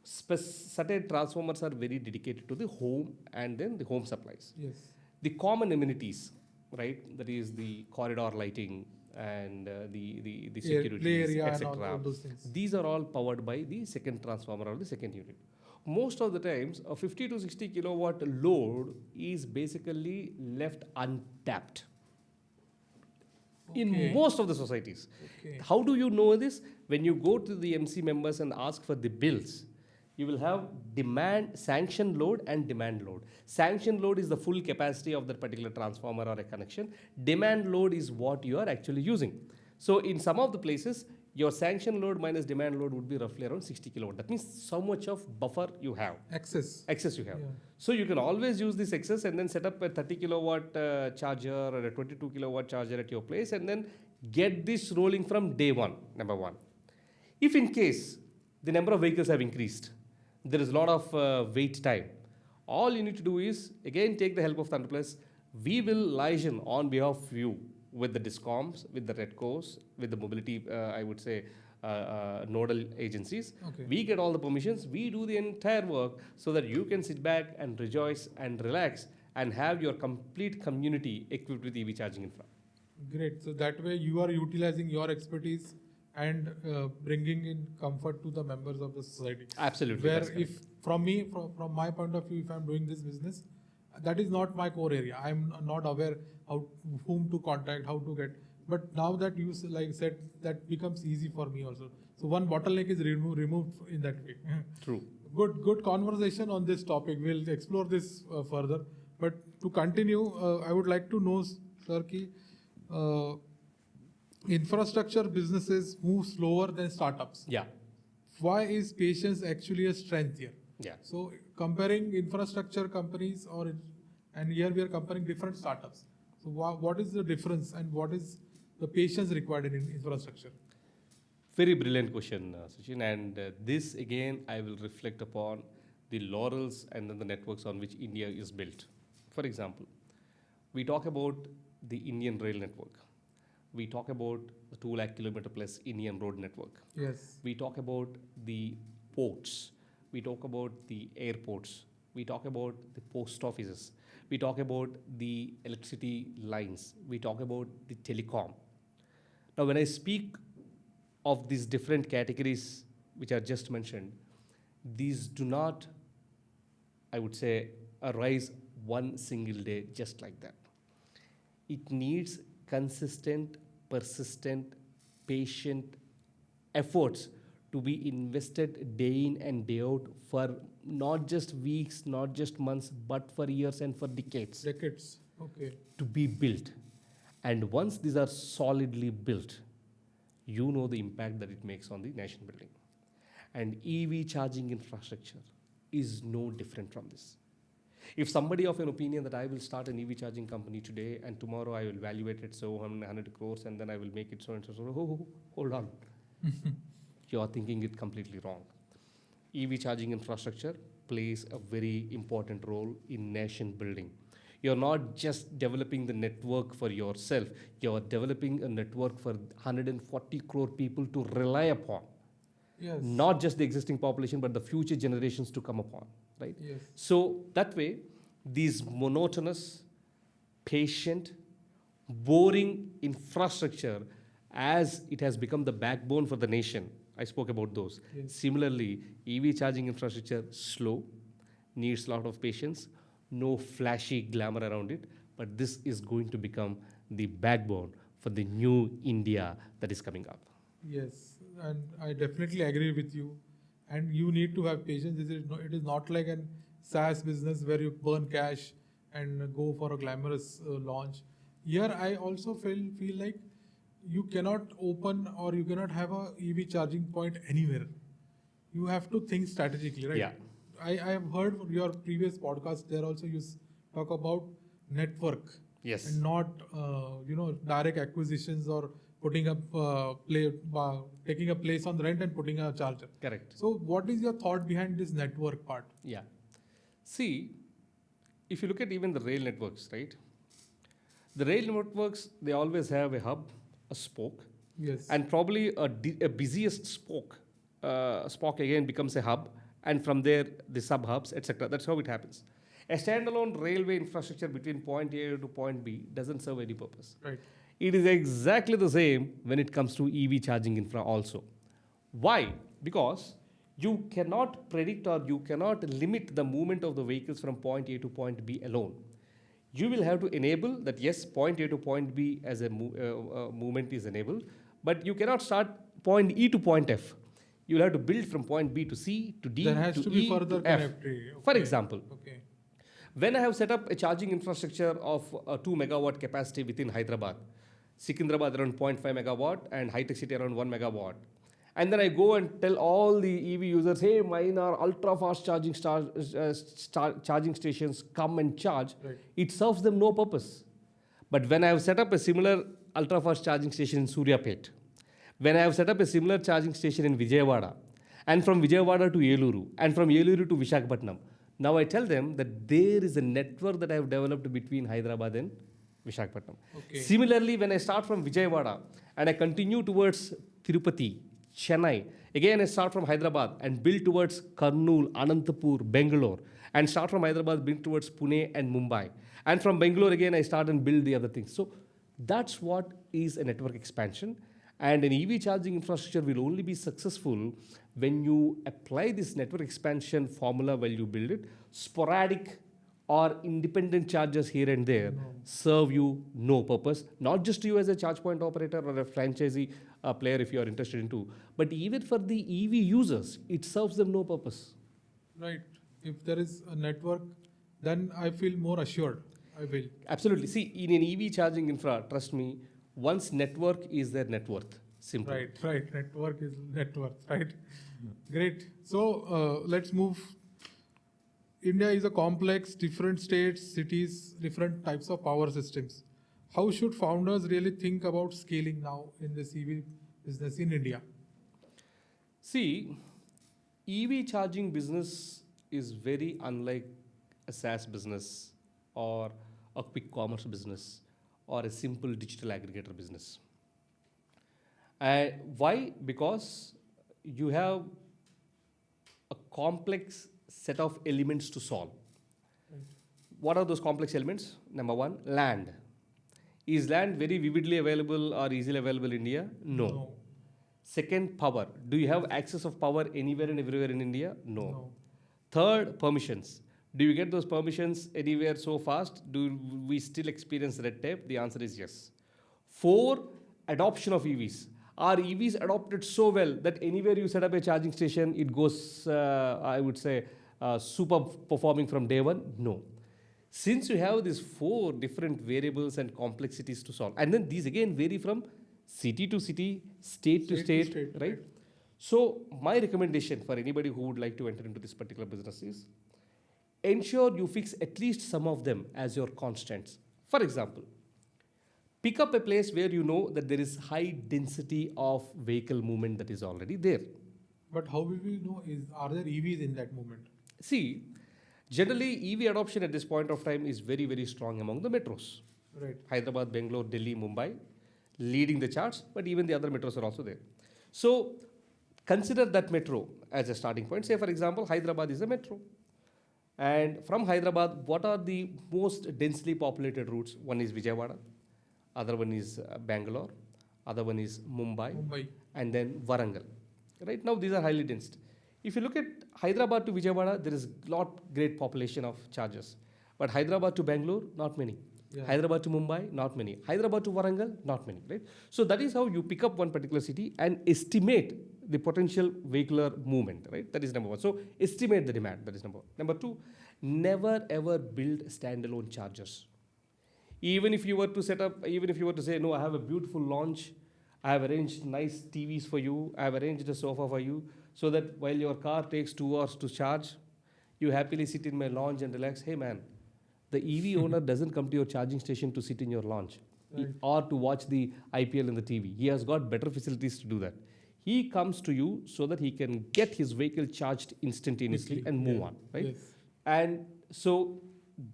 Certain transformers are very dedicated to the home and then the home supplies. Yes. The common amenities, right? That is the corridor lighting and the security, play area and etc. all those things. These are all powered by the second transformer or the second unit. Most of the times, a 50 to 60 kilowatt load is basically left untapped. In most of the societies. Okay. How do you know this? When you go to the MC members and ask for the bills, you will have sanction load and demand load. Sanction load is the full capacity of that particular transformer or a connection. Demand load is what you are actually using. So in some of the places, your sanction load minus demand load would be roughly around 60 kilowatt. That means so much of buffer you have. Excess you have. Yeah. So you can always use this excess and then set up a 30 kilowatt charger or a 22 kilowatt charger at your place, and then get this rolling from day one, number one. If in case the number of vehicles have increased, there is a lot of wait time. All you need to do is, again, take the help of Thunderplus. We will liaison on behalf of you with the DISCOMs, with the REDCOs, with the mobility, nodal agencies. Okay. We get all the permissions. We do the entire work so that you can sit back and rejoice and relax and have your complete community equipped with EV charging infra. Great. So that way you are utilizing your expertise and bringing in comfort to the members of the society. Absolutely. Where if from my point of view, if I'm doing this business, that is not my core area. I'm not aware whom to contact, how to get. But now that you said, that becomes easy for me also. So one bottleneck is removed in that way. True. Good conversation on this topic. We'll explore this further. But to continue, I would like to know, sir, infrastructure businesses move slower than startups. Yeah. Why is patience actually a strength here? Yeah. So comparing infrastructure companies and here we are comparing different startups. So what is the difference and what is the patience required in infrastructure? Very brilliant question, Sachin. And this again, I will reflect upon the laurels and then the networks on which India is built. For example, we talk about the Indian rail network. We talk about the 2 lakh kilometer plus Indian road network. Yes. We talk about the ports. We talk about the airports. We talk about the post offices. We talk about the electricity lines. We talk about the telecom. Now, when I speak of these different categories which are just mentioned, these do not, I would say, arise one single day just like that. It needs consistent, persistent, patient efforts to be invested day in and day out for not just weeks, not just months, but for years and for decades Decades. Okay. to be built. And once these are solidly built, you know the impact that it makes on the nation building. And EV charging infrastructure is no different from this. If somebody of an opinion that I will start an EV charging company today and tomorrow I will evaluate it so 100 crores and then I will make it so and so, hold on. You are thinking it completely wrong. EV charging infrastructure plays a very important role in nation building. You're not just developing the network for yourself, you're developing a network for 140 crore people to rely upon. Yes. Not just the existing population, but the future generations to come upon, right? Yes. So that way, these monotonous, patient, boring infrastructure, as it has become the backbone for the nation, I spoke about those. Yes. Similarly, EV charging infrastructure, slow, needs a lot of patience, no flashy glamour around it, but this is going to become the backbone for the new India that is coming up. Yes, and I definitely agree with you. And you need to have patience. It is not like an SaaS business where you burn cash and go for a glamorous launch. Here, I also feel like you cannot open or you cannot have a EV charging point anywhere. You have to think strategically, right? Yeah. I have heard your previous podcast. There also you talk about network. Yes. And not direct acquisitions or putting up taking a place on rent and putting a charger. Correct. So what is your thought behind this network part? Yeah. See, if you look at even the rail networks, right? The rail networks, they always have a hub, a spoke, Yes. and probably a busiest spoke again becomes a hub, and from there the sub hubs, etc. That's how it happens. A standalone railway infrastructure between point A to point B doesn't serve any purpose. Right. It is exactly the same when it comes to EV charging infra also. Why? Because you cannot predict or you cannot limit the movement of the vehicles from point A to point B alone. You will have to enable that, yes, point A to point B as a movement is enabled, but you cannot start point E to point F. You will have to build from point B to C to D There has to to be E further to F. connectivity. For Okay. example, Okay. when I have set up a charging infrastructure of a 2 megawatt capacity within Hyderabad, Secunderabad around 0.5 megawatt and High Tech City around 1 megawatt, and then I go and tell all the EV users, hey, mine are ultra fast charging charging stations, come and charge. Right. It serves them no purpose. But when I have set up a similar ultra fast charging station in Suryapet, when I have set up a similar charging station in Vijayawada, and from Vijayawada to Yeluru, and from Yeluru to Visakhapatnam, now I tell them that there is a network that I have developed between Hyderabad and Visakhapatnam. Okay. Similarly, when I start from Vijayawada and I continue towards Tirupati, Chennai, again I start from Hyderabad and build towards Kurnool, Anantapur, Bangalore, and start from Hyderabad, build towards Pune and Mumbai. And from Bangalore again I start and build the other things. So that's what is a network expansion. And an EV charging infrastructure will only be successful when you apply this network expansion formula while you build it. Sporadic or independent chargers here and there serve you no purpose, not just you as a charge point operator or a franchisee player if you are interested into, but even for the EV users, it serves them no purpose. Right. If there is a network, then I feel more assured. I will. Absolutely. See, in an EV charging infra, trust me, once network is their net worth. Simple. Right. Network is net worth. Right. Great. So let's move. India is a complex, different states, cities, different types of power systems. How should founders really think about scaling now in this EV business in India? See, EV charging business is very unlike a SaaS business or a quick commerce business or a simple digital aggregator business. Why? Because you have a complex set of elements to solve. Right. What are those complex elements? Number one, land. Is land very vividly available or easily available in India? No. Second, power. Do you have access of power anywhere and everywhere in India? No. Third, permissions. Do you get those permissions anywhere so fast? Do we still experience red tape? The answer is yes. Four, adoption of EVs. Are EVs adopted so well that anywhere you set up a charging station, it goes, I would say, super performing from day one? No. Since you have these four different variables and complexities to solve, and then these again vary from city to city, state to state, right? So, my recommendation for anybody who would like to enter into this particular business is ensure you fix at least some of them as your constants. For example, pick up a place where you know that there is high density of vehicle movement that is already there. But how will we know are there EVs in that moment? See, generally EV adoption at this point of time is very, very strong among the metros. Right. Hyderabad, Bangalore, Delhi, Mumbai, leading the charts, but even the other metros are also there. So consider that metro as a starting point. Say, for example, Hyderabad is a metro. And from Hyderabad, what are the most densely populated routes? One is Vijayawada, other one is Bangalore, other one is Mumbai, and then Warangal. Right now, these are highly dense. If you look at Hyderabad to Vijayawada, there is lot great population of chargers. But Hyderabad to Bangalore, not many. Yeah. Hyderabad to Mumbai, not many. Hyderabad to Warangal, not many, right? So that is how you pick up one particular city and estimate the potential vehicular movement, right? That is number one. So estimate the demand, that is number one. Number two, never ever build standalone chargers. Even if you were to set up, even if you were to say, no, I have a beautiful launch, I have arranged nice TVs for you, I have arranged a sofa for you, so that while your car takes 2 hours to charge, you happily sit in my lounge and relax. Hey man, the EV owner doesn't come to your charging station to sit in your lounge, right, or to watch the IPL in the TV. He has got better facilities to do that. He comes to you so that he can get his vehicle charged instantaneously and move on, right? Yes. And so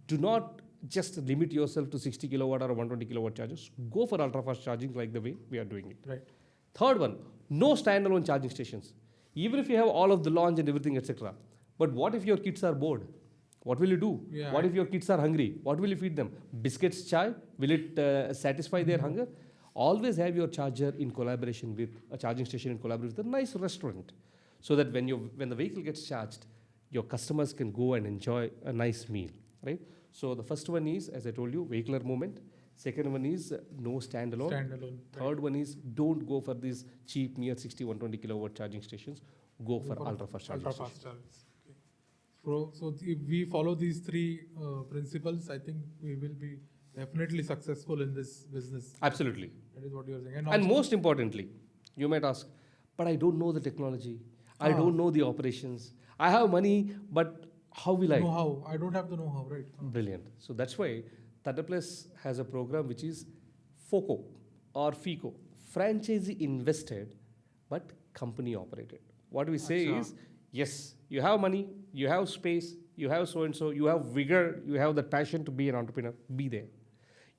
do not just limit yourself to 60 kilowatt or 120 kilowatt chargers. Go for ultra fast charging like the way we are doing it. Right. Third one, no standalone charging stations. Even if you have all of the launch and everything, etc. But what if your kids are bored? What will you do? Yeah. What if your kids are hungry? What will you feed them? Biscuits, chai? Will it satisfy their hunger? Always have your charger in collaboration with a charging station in collaboration with a nice restaurant, so that when the vehicle gets charged, your customers can go and enjoy a nice meal, right? So the first one is, as I told you, vehicular movement. Second one is no standalone. Third one is don't go for these cheap near 60, 120 kilowatt charging stations. Go for ultra fast charging stations. Okay. So if we follow these three principles, I think we will be definitely successful in this business. Absolutely. That is what you are saying. And most importantly, you might ask, but I don't know the technology. I don't know the operations. I have money, but how will I? Know-how. I don't have the know-how, right? Brilliant. So that's why Thunderplus has a program which is FOCO or FICO, franchisee invested but company operated. What we say is, yes, you have money, you have space, you have so and so, you have vigor, you have the passion to be an entrepreneur, be there.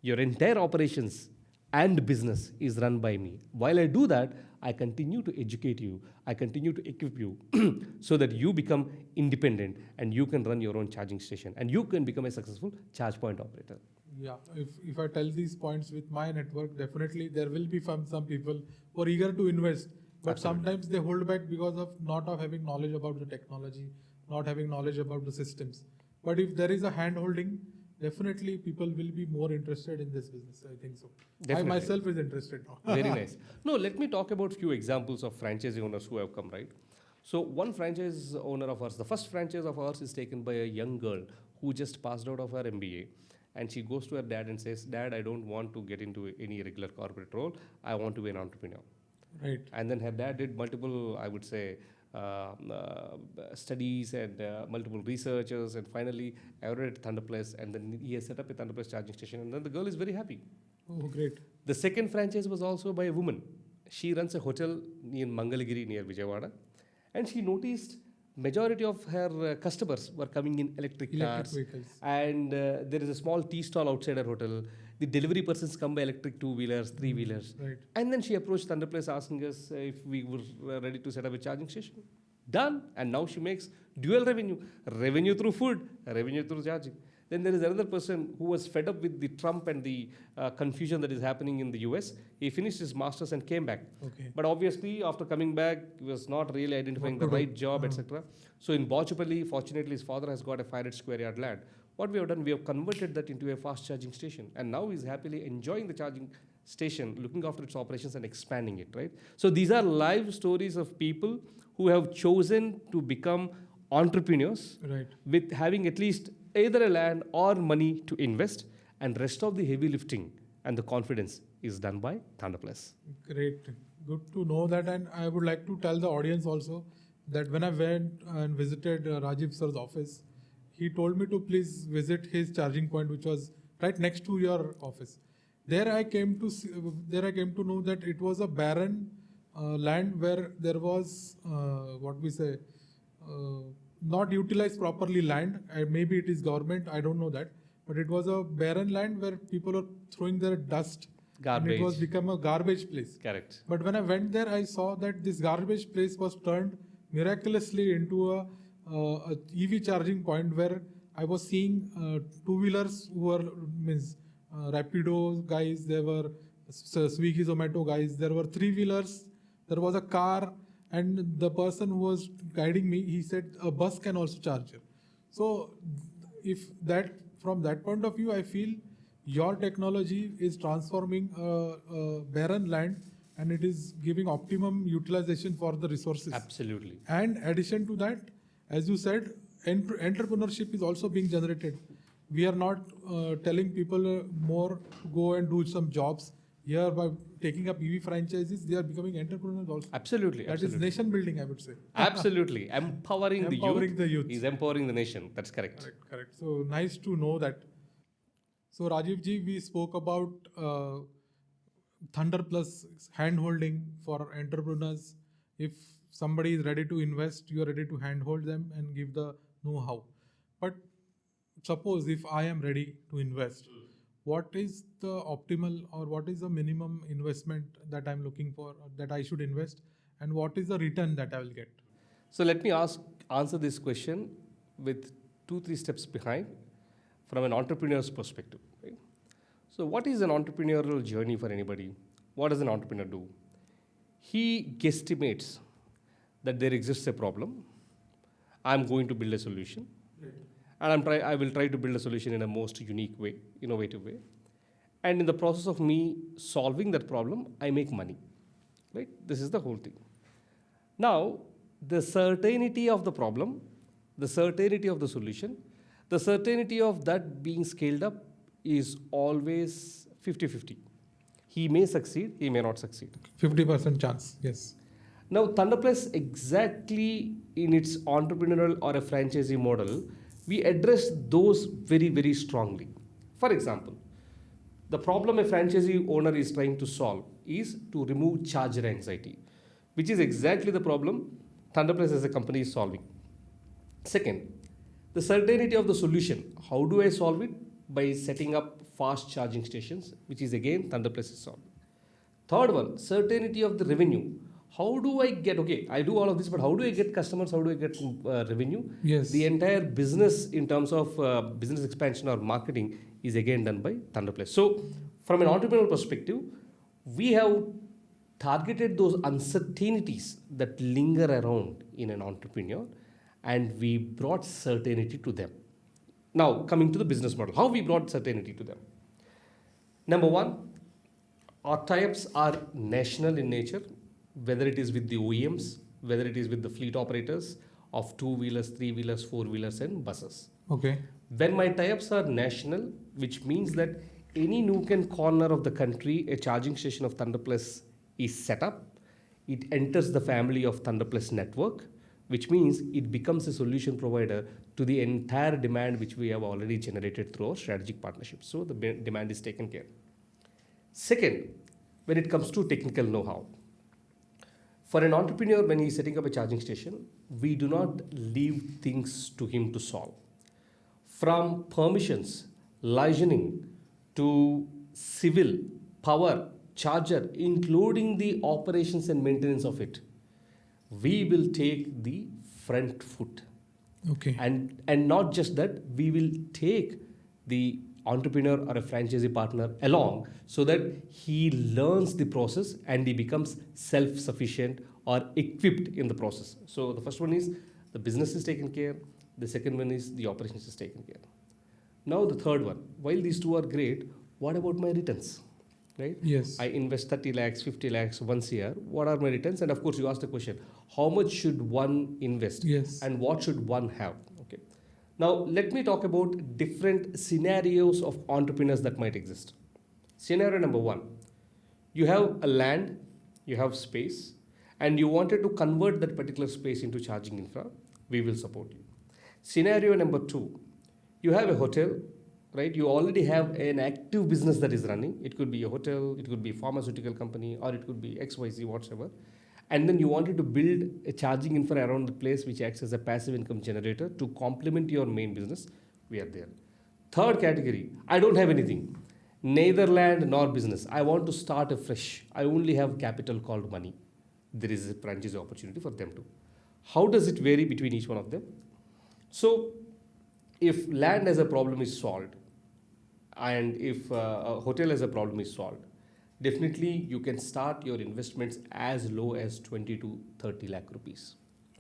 Your entire operations and business is run by me. While I do that, I continue to educate you, I continue to equip you so that you become independent and you can run your own charging station and you can become a successful charge point operator. Yeah, if I tell these points with my network, definitely there will be some people who are eager to invest, but Absolutely. Sometimes they hold back because of not of having knowledge about the technology, not having knowledge about the systems. But if there is a hand holding, definitely people will be more interested in this business. I think so. Definitely. I myself is interested now. Very nice. No, let me talk about few examples of franchise owners who have come, right? So one franchise owner of ours, the first franchise of ours is taken by a young girl who just passed out of her MBA. And she goes to her dad and says, Dad, I don't want to get into any regular corporate role. I want to be an entrepreneur. Right. And then her dad did multiple, I would say, studies and multiple researchers, and finally I read Thunderplus, and then he has set up a Thunderplus charging station, and then the girl is very happy. Oh, great. The second franchise was also by a woman. She runs a hotel in Mangalagiri near Vijayawada, and she noticed majority of her customers were coming in electric Electric cars, vehicles. and there is a small tea stall outside her hotel. The delivery persons come by electric two-wheelers, three-wheelers, Right. and then she approached Thunderplus asking us if we were ready to set up a charging station. Done, and now she makes dual revenue: revenue through food, revenue through charging. Then there is another person who was fed up with the Trump and the confusion that is happening in the US. He finished his master's and came back. Okay. But obviously, after coming back, he was not really identifying the right job, etc. So in Bachupalli, fortunately, his father has got a 500 square yard land. What we have done, we have converted that into a fast charging station. And now he's happily enjoying the charging station, looking after its operations and expanding it, right? So these are live stories of people who have chosen to become entrepreneurs Right. with having at least either a land or money to invest, and rest of the heavy lifting and the confidence is done by Thunderplus. Great. Good to know that. And I would like to tell the audience also that when I went and visited Rajeev sir's office, he told me to please visit his charging point, which was right next to your office. There I came to know that it was a barren land where there was what we say not utilized properly land. Maybe it is government. I don't know that, but it was a barren land where people are throwing their dust. And it was Garbage. become a garbage place. Correct. But when I went there, I saw that this garbage place was turned miraculously into a EV charging point where I was seeing two-wheelers who were Rapido guys, there were Swiggy, Zomato guys, there were three-wheelers, there was a car, and the person who was guiding me, he said a bus can also charge here. So if that, from that point of view, I feel your technology is transforming a barren land and it is giving optimum utilization for the resources. Absolutely. And addition to that, as you said, entrepreneurship is also being generated. We are not telling people more to go and do some jobs. Here, by taking up EV franchises, they are becoming entrepreneurs also. Absolutely. That is absolutely. nation building, I would say. Absolutely. Empowering the youth. is empowering the nation. That's correct. Correct. So nice to know that. So Rajeev ji, we spoke about Thunderplus hand-holding for entrepreneurs. If somebody is ready to invest, you are ready to handhold them and give the know-how. But suppose if I am ready to invest, what is the optimal or what is the minimum investment that I'm looking for, that I should invest, and what is the return that I will get? So let me answer this question with 2-3 steps behind from an entrepreneur's perspective. Right? So what is an entrepreneurial journey for anybody? What does an entrepreneur do? He guesstimates that there exists a problem. I'm going to build a solution. And I will try to build a solution in a most unique way, innovative way. And in the process of me solving that problem, I make money. Right? This is the whole thing. Now, the certainty of the problem, the certainty of the solution, the certainty of that being scaled up is always 50-50. He may succeed, he may not succeed. 50% chance, yes. Now, Thunderplus, exactly in its entrepreneurial or a franchisee model, we address those very, very strongly. For example, the problem a franchisee owner is trying to solve is to remove charger anxiety, which is exactly the problem Thunderplus as a company is solving. Second, the certainty of the solution. How do I solve it? By setting up fast charging stations, which is again Thunderplus is solving. Third one, certainty of the revenue. How do I get, okay, I do all of this, but how do I get customers? How do I get revenue? Yes. The entire business in terms of business expansion or marketing is again done by Thunderplus. So from an entrepreneurial perspective, we have targeted those uncertainties that linger around in an entrepreneur and we brought certainty to them. Now, coming to the business model, how we brought certainty to them. Number one, our tie-ups are national in nature, whether it is with the OEMs, whether it is with the fleet operators of two-wheelers, three-wheelers, four-wheelers and buses. Okay. When my tie-ups are national, which means that any nook and corner of the country, a charging station of Thunderplus is set up, it enters the family of Thunderplus network, which means it becomes a solution provider to the entire demand which we have already generated through our strategic partnerships. So the demand is taken care. Second, when it comes to technical know-how, for an entrepreneur, when he's setting up a charging station, we do not leave things to him to solve. From permissions, licensing to civil, power, charger, including the operations and maintenance of it, we will take the front foot. Okay. And not just that, we will take the entrepreneur or a franchisee partner along so that he learns the process and he becomes self-sufficient or equipped in the process. So the first one is the business is taken care. The second one is the operations is taken care. Now the third one, while these two are great, what about my returns? Right? Yes. I invest 30 lakhs, 50 lakhs once a year. What are my returns? And of course, you asked the question, how much should one invest? Yes. And what should one have? Okay. Now, let me talk about different scenarios of entrepreneurs that might exist. Scenario number one, you have a land, you have space, and you wanted to convert that particular space into charging infra. We will support you. Scenario number two, you have a hotel, right? You already have an active business that is running. It could be a hotel, it could be a pharmaceutical company, or it could be XYZ, whatever. And then you wanted to build a charging infra around the place which acts as a passive income generator to complement your main business. We are there. Third category, I don't have anything, neither land nor business. I want to start afresh. I only have capital called money. There is a franchise opportunity for them too. How does it vary between each one of them? So, if land as a problem is solved, and if a hotel as a problem is solved, definitely you can start your investments as low as 20 to 30 lakh rupees.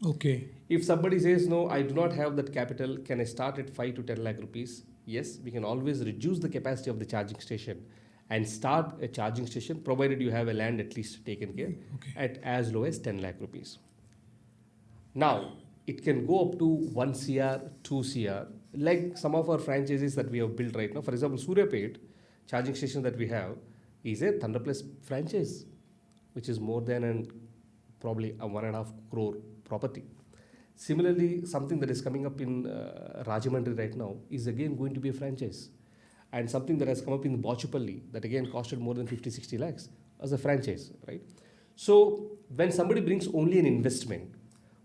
Okay. If somebody says, no, I do not have that capital, can I start at 5 to 10 lakh rupees? Yes, we can always reduce the capacity of the charging station and start a charging station, provided you have a land at least taken care, at as low as 10 lakh rupees. Now, it can go up to 1 CR, 2 CR, like some of our franchises that we have built right now. For example, Suryapet charging station that we have is a Thunderplus franchise, which is more than probably a 1.5 crore property. Similarly, something that is coming up in Rajahmundry right now is again going to be a franchise. And something that has come up in Bochupalli that again costed more than 50-60 lakhs as a franchise, right? So when somebody brings only an investment,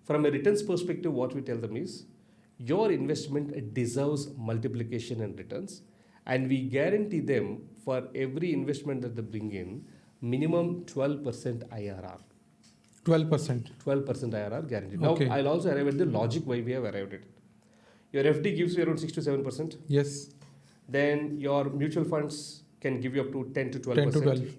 from a returns perspective, what we tell them is, your investment deserves multiplication and returns, and we guarantee them for every investment that they bring in, minimum 12% IRR. 12%. 12% IRR guaranteed. Okay. Now, I'll also arrive at the logic why we have arrived at it. Your FD gives you around 6 to 7%. Yes. Then your mutual funds can give you up to 10 to 12%. 10 to 12.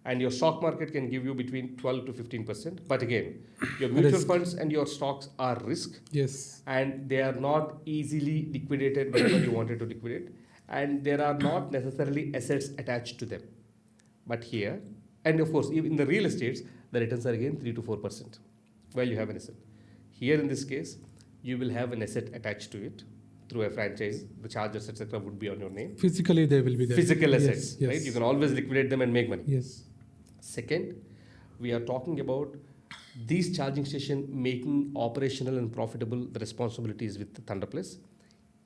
And your stock market can give you between 12 to 15%. But again, your mutual Risk. funds and your stocks are risk. Yes. And they are not easily liquidated whenever you wanted to liquidate. And there are not necessarily assets attached to them. But here, and of course, in the real estates, the returns are again 3 to 4%. While you have an asset. Here in this case, you will have an asset attached to it through a franchise. The chargers, etc., would be on your name. Physically, they will be there. Physical assets, Yes. right? You can always liquidate them and make money. Yes. Second, we are talking about these charging stations making operational and profitable the responsibilities with the Thunderplus,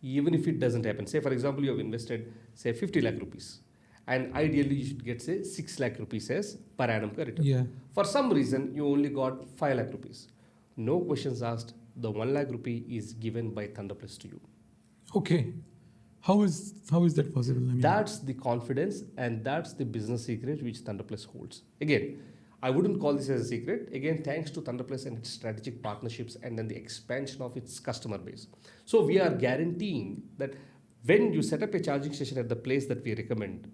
even if it doesn't happen. Say, for example, you have invested, say, 50 lakh rupees, and ideally you should get, say, 6 lakh rupees as per annum return. Yeah. For some reason, you only got 5 lakh rupees. No questions asked. The 1 lakh rupee is given by Thunderplus to you. Okay. How is that possible? I mean, That's the confidence and that's the business secret which Thunderplus holds. Again, I wouldn't call this as a secret. Again, thanks to Thunderplus and its strategic partnerships and then the expansion of its customer base. So we are guaranteeing that when you set up a charging station at the place that we recommend,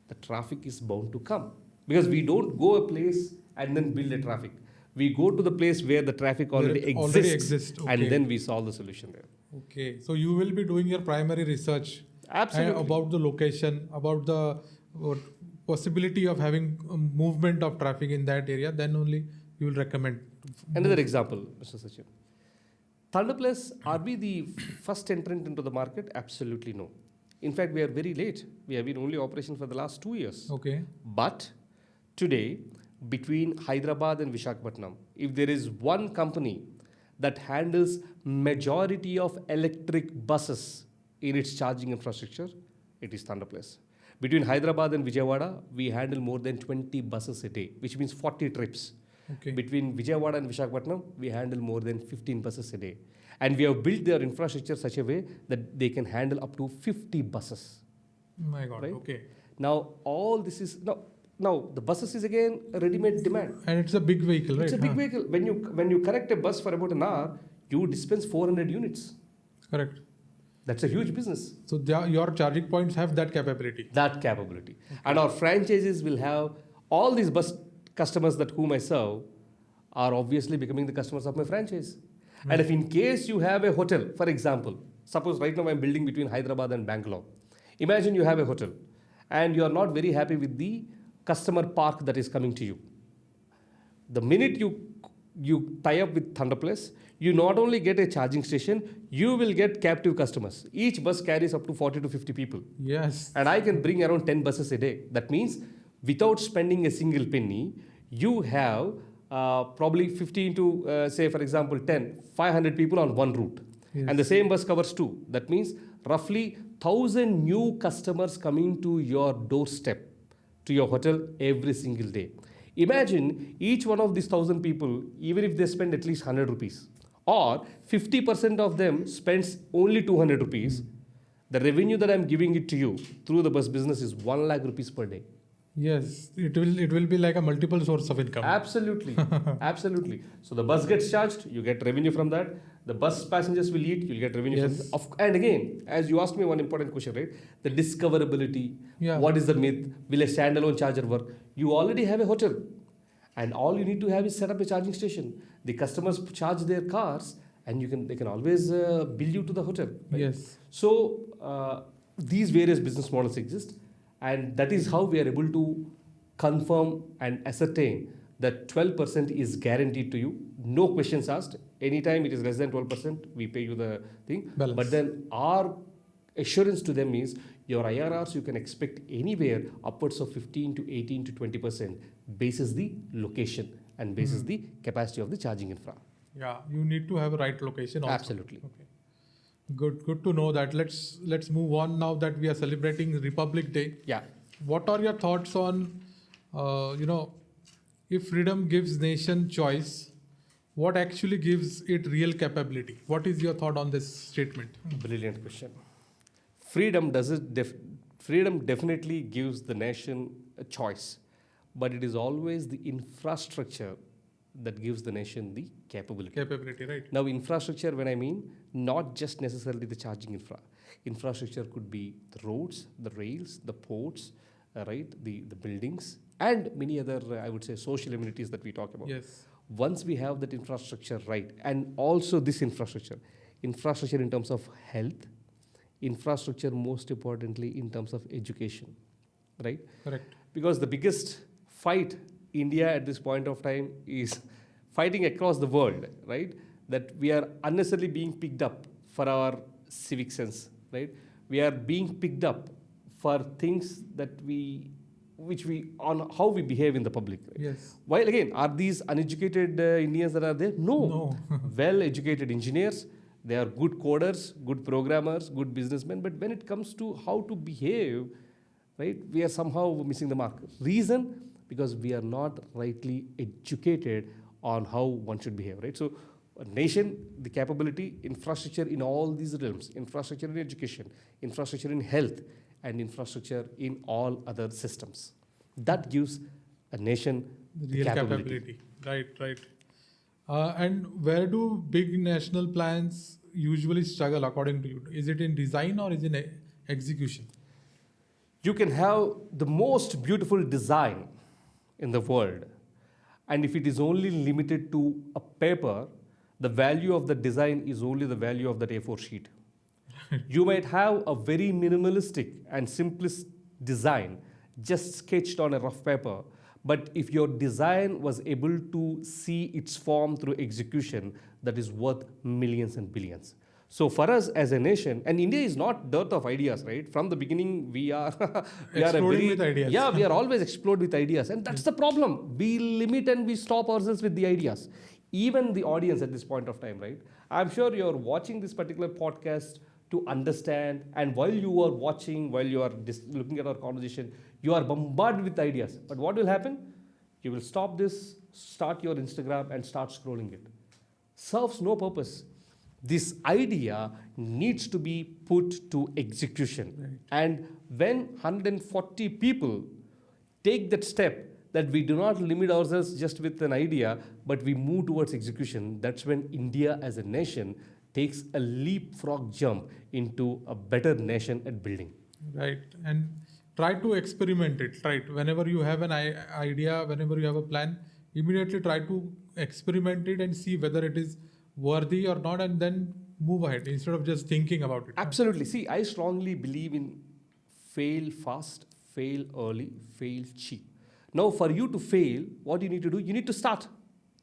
the traffic is bound to come. Because we don't go a place and then build a traffic. We go to the place where the traffic already exists. Okay. And then we solve the solution there. Okay, so you will be doing your primary research Absolutely. about the location, about the possibility of having movement of traffic in that area. Then only you will recommend. Another example, Mr. Sachin. Thunderplus, are we the first entrant into the market? Absolutely no. In fact, we are very late. We have been only operation for the last 2 years. Okay. But today, between Hyderabad and Visakhapatnam, if there is one company that handles majority of electric buses in its charging infrastructure, it is Thunderplus. Between Hyderabad and Vijayawada, we handle more than 20 buses a day, which means 40 trips. Okay. Between Vijayawada and Visakhapatnam, we handle more than 15 buses a day. And we have built their infrastructure such a way that they can handle up to 50 buses. My God. Right? Okay. Now, all this is now the buses is again a ready-made demand. And it's a big vehicle, right? It's a big vehicle. When you correct a bus for about an hour, you dispense 400 units. Correct. That's a huge business. So your charging points have that capability. That capability. Okay. And our franchises will have all these bus customers that whom I serve are obviously becoming the customers of my franchise. Mm-hmm. And if in case you have a hotel, for example, suppose right now I'm building between Hyderabad and Bangalore. Imagine you have a hotel and you are not very happy with the customer park that is coming to you. The minute you tie up with Thunderplus, you not only get a charging station, you will get captive customers. Each bus carries up to 40 to 50 people. Yes. And I can bring around 10 buses a day. That means without spending a single penny, you have probably 15 to, say, for example, 500 people on one route. Yes. And the same bus covers 2. That means roughly 1,000 new customers coming to your doorstep, to your hotel every single day. Imagine each one of these 1,000 people, even if they spend at least 100 rupees, or 50% of them spends only 200 rupees, the revenue that I'm giving it to you through the bus business is 1 lakh rupees per day. Yes, it will be like a multiple source of income. Absolutely, absolutely. So the bus gets charged, you get revenue from that. The bus passengers will eat, you'll get revenue from that. And again, as you asked me one important question, right? The discoverability. Yeah. What is the myth? Will a standalone charger work? You already have a hotel. And all you need to have is set up a charging station. The customers charge their cars and they can always bill you to the hotel. Right? Yes. So these various business models exist. And that is how we are able to confirm and ascertain that 12% is guaranteed to you. No questions asked. Anytime it is less than 12%, we pay you the thing. Balance. But then our assurance to them is your IRRs you can expect anywhere upwards of 15 to 18 to 20% basis the location and basis the capacity of the charging infra. Yeah, you need to have a right location also. Absolutely. Okay. Good to know that. Let's move on now that we are celebrating Republic Day. Yeah. What are your thoughts on, if freedom gives nation choice, what actually gives it real capability? What is your thought on this statement? Brilliant question. Freedom definitely gives the nation a choice, but it is always the infrastructure that gives the nation the capability. Capability, right. Now, infrastructure, when I mean, not just necessarily the charging infra. Infrastructure could be the roads, the rails, the ports, right, the buildings, and many other, I would say, social amenities that we talk about. Yes. Once we have that infrastructure right, and also this infrastructure in terms of health, infrastructure most importantly in terms of education, right? Correct. Because the biggest fight India at this point of time is fighting across the world, right? That we are unnecessarily being picked up for our civic sense, right? We are being picked up for things that on how we behave in the public. Right? Yes. While again, are these uneducated Indians that are there? No. Well-educated engineers, they are good coders, good programmers, good businessmen. But when it comes to how to behave, right, we are somehow missing the mark. Reason? Because we are not rightly educated on how one should behave, right? So a nation, the capability, infrastructure in all these realms, infrastructure in education, infrastructure in health, and infrastructure in all other systems. That gives a nation the real capability. Right. And where do big national plans usually struggle according to you? Is it in design or is it in execution? You can have the most beautiful design in the world, and if it is only limited to a paper, the value of the design is only the value of that A4 sheet. You might have a very minimalistic and simplest design just sketched on a rough paper, but if your design was able to see its form through execution, that is worth millions and billions. So for us as a nation, and India is not dearth of ideas, right? From the beginning, we are exploding with ideas. Yeah, we are always explode with ideas, and that's the problem. We limit and we stop ourselves with the ideas. Even the audience at this point of time, right? I'm sure you're watching this particular podcast to understand, and while you are watching, while you are looking at our conversation, you are bombarded with ideas. But what will happen? You will stop this, start your Instagram and start scrolling it. Serves no purpose. This idea needs to be put to execution. Right. And when 140 people take that step, that we do not limit ourselves just with an idea, but we move towards execution, that's when India as a nation takes a leapfrog jump into a better nation at building. Right. And try to experiment it, right? Whenever you have an idea, whenever you have a plan, immediately try to experiment it and see whether it is worthy or not, and then move ahead instead of just thinking about it. Absolutely. See, I strongly believe in fail fast, fail early, fail cheap. Now, for you to fail, what you need to do, you need to start.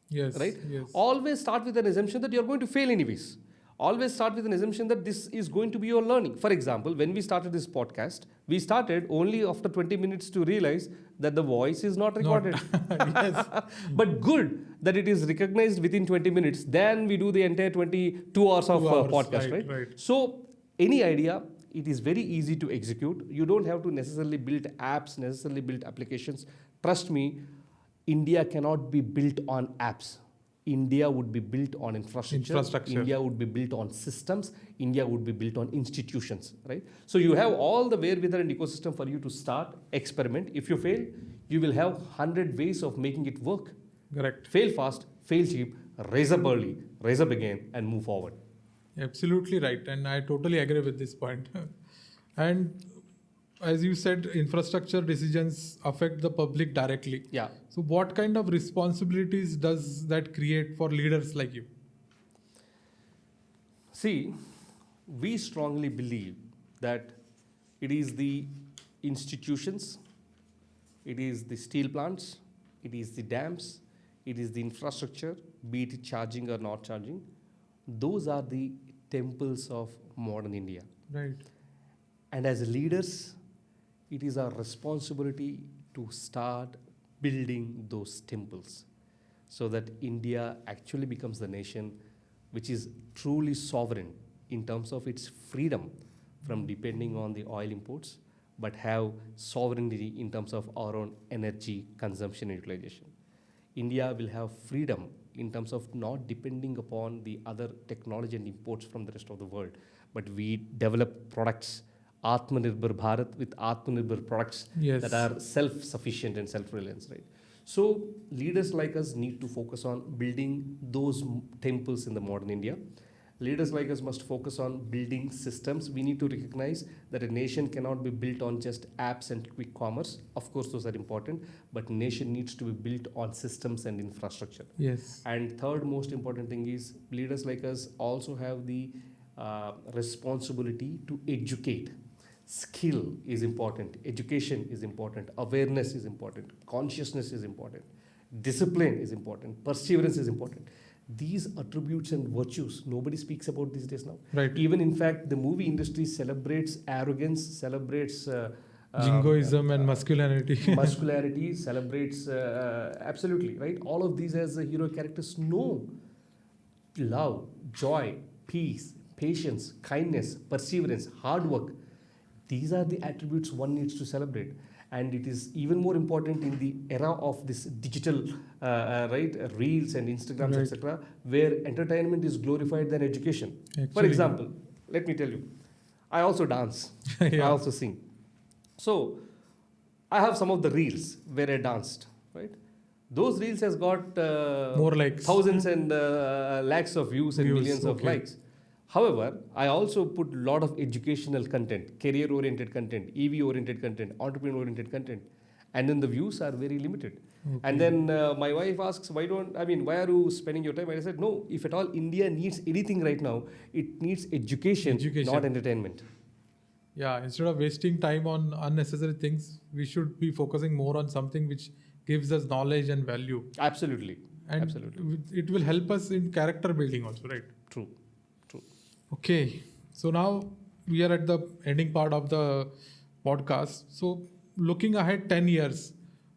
Yes. Right? Yes. Always start with an assumption that you're going to fail anyways. Always start with an assumption that this is going to be your learning. For example, when we started this podcast, we started only after 20 minutes to realize that the voice is not recorded. Yes. But good that it is recognized within 20 minutes. Then we do the entire 22 hours of 2 hours, podcast, right? So any idea, it is very easy to execute. You don't have to necessarily build apps, necessarily build applications. Trust me, India cannot be built on apps. India would be built on infrastructure. India would be built on systems. India would be built on institutions, right? So you have all the wherewithal and ecosystem for you to start, experiment. If you fail, you will have 100 ways of making it work. Correct. Fail fast, fail cheap, raise up early, raise up again, and move forward. Absolutely right. And I totally agree with this point. And as you said, infrastructure decisions affect the public directly. Yeah. So what kind of responsibilities does that create for leaders like you? See, we strongly believe that it is the institutions, it is the steel plants, it is the dams, it is the infrastructure, be it charging or not charging. Those are the temples of modern India. Right. And as leaders, it is our responsibility to start building those temples so that India actually becomes the nation which is truly sovereign in terms of its freedom from depending on the oil imports, but have sovereignty in terms of our own energy consumption and utilization. India will have freedom in terms of not depending upon the other technology and imports from the rest of the world, but we develop products, Atmanirbhar Bharat, with Atmanirbhar products Yes. that are self-sufficient and self-reliant, right? So leaders like us need to focus on building those temples in the modern India. Leaders like us must focus on building systems. We need to recognize that a nation cannot be built on just apps and quick commerce. Of course, those are important, but nation needs to be built on systems and infrastructure. Yes. And third most important thing is leaders like us also have the responsibility to educate. Skill is important, education is important, awareness is important, consciousness is important, discipline is important, perseverance is important. These attributes and virtues, nobody speaks about these days now. Right. Even in fact, the movie industry celebrates arrogance, celebrates Jingoism and masculinity. muscularity, celebrates absolutely, right? All of these as hero characters. No. Love, joy, peace, patience, kindness, perseverance, hard work. These are the attributes one needs to celebrate. And it is even more important in the era of this digital, reels and Instagrams, Right. etc., where entertainment is glorified than education. For Actually. example, let me tell you, I also dance, I Yeah. also sing. So, I have some of the reels where I danced, right? Those reels has got More likes. thousands and lakhs of views and Views, millions of okay. likes. However, I also put a lot of educational content, career-oriented content, EV-oriented content, entrepreneur-oriented content, and then the views are very limited. Okay. And then my wife asks, why are you spending your time? And I said, no, if at all India needs anything right now, it needs education. Not entertainment. Yeah, instead of wasting time on unnecessary things, we should be focusing more on something which gives us knowledge and value. Absolutely. And Absolutely. it will help us in character building also, right? True. Okay, so now we are at the ending part of the podcast. So looking ahead 10 years,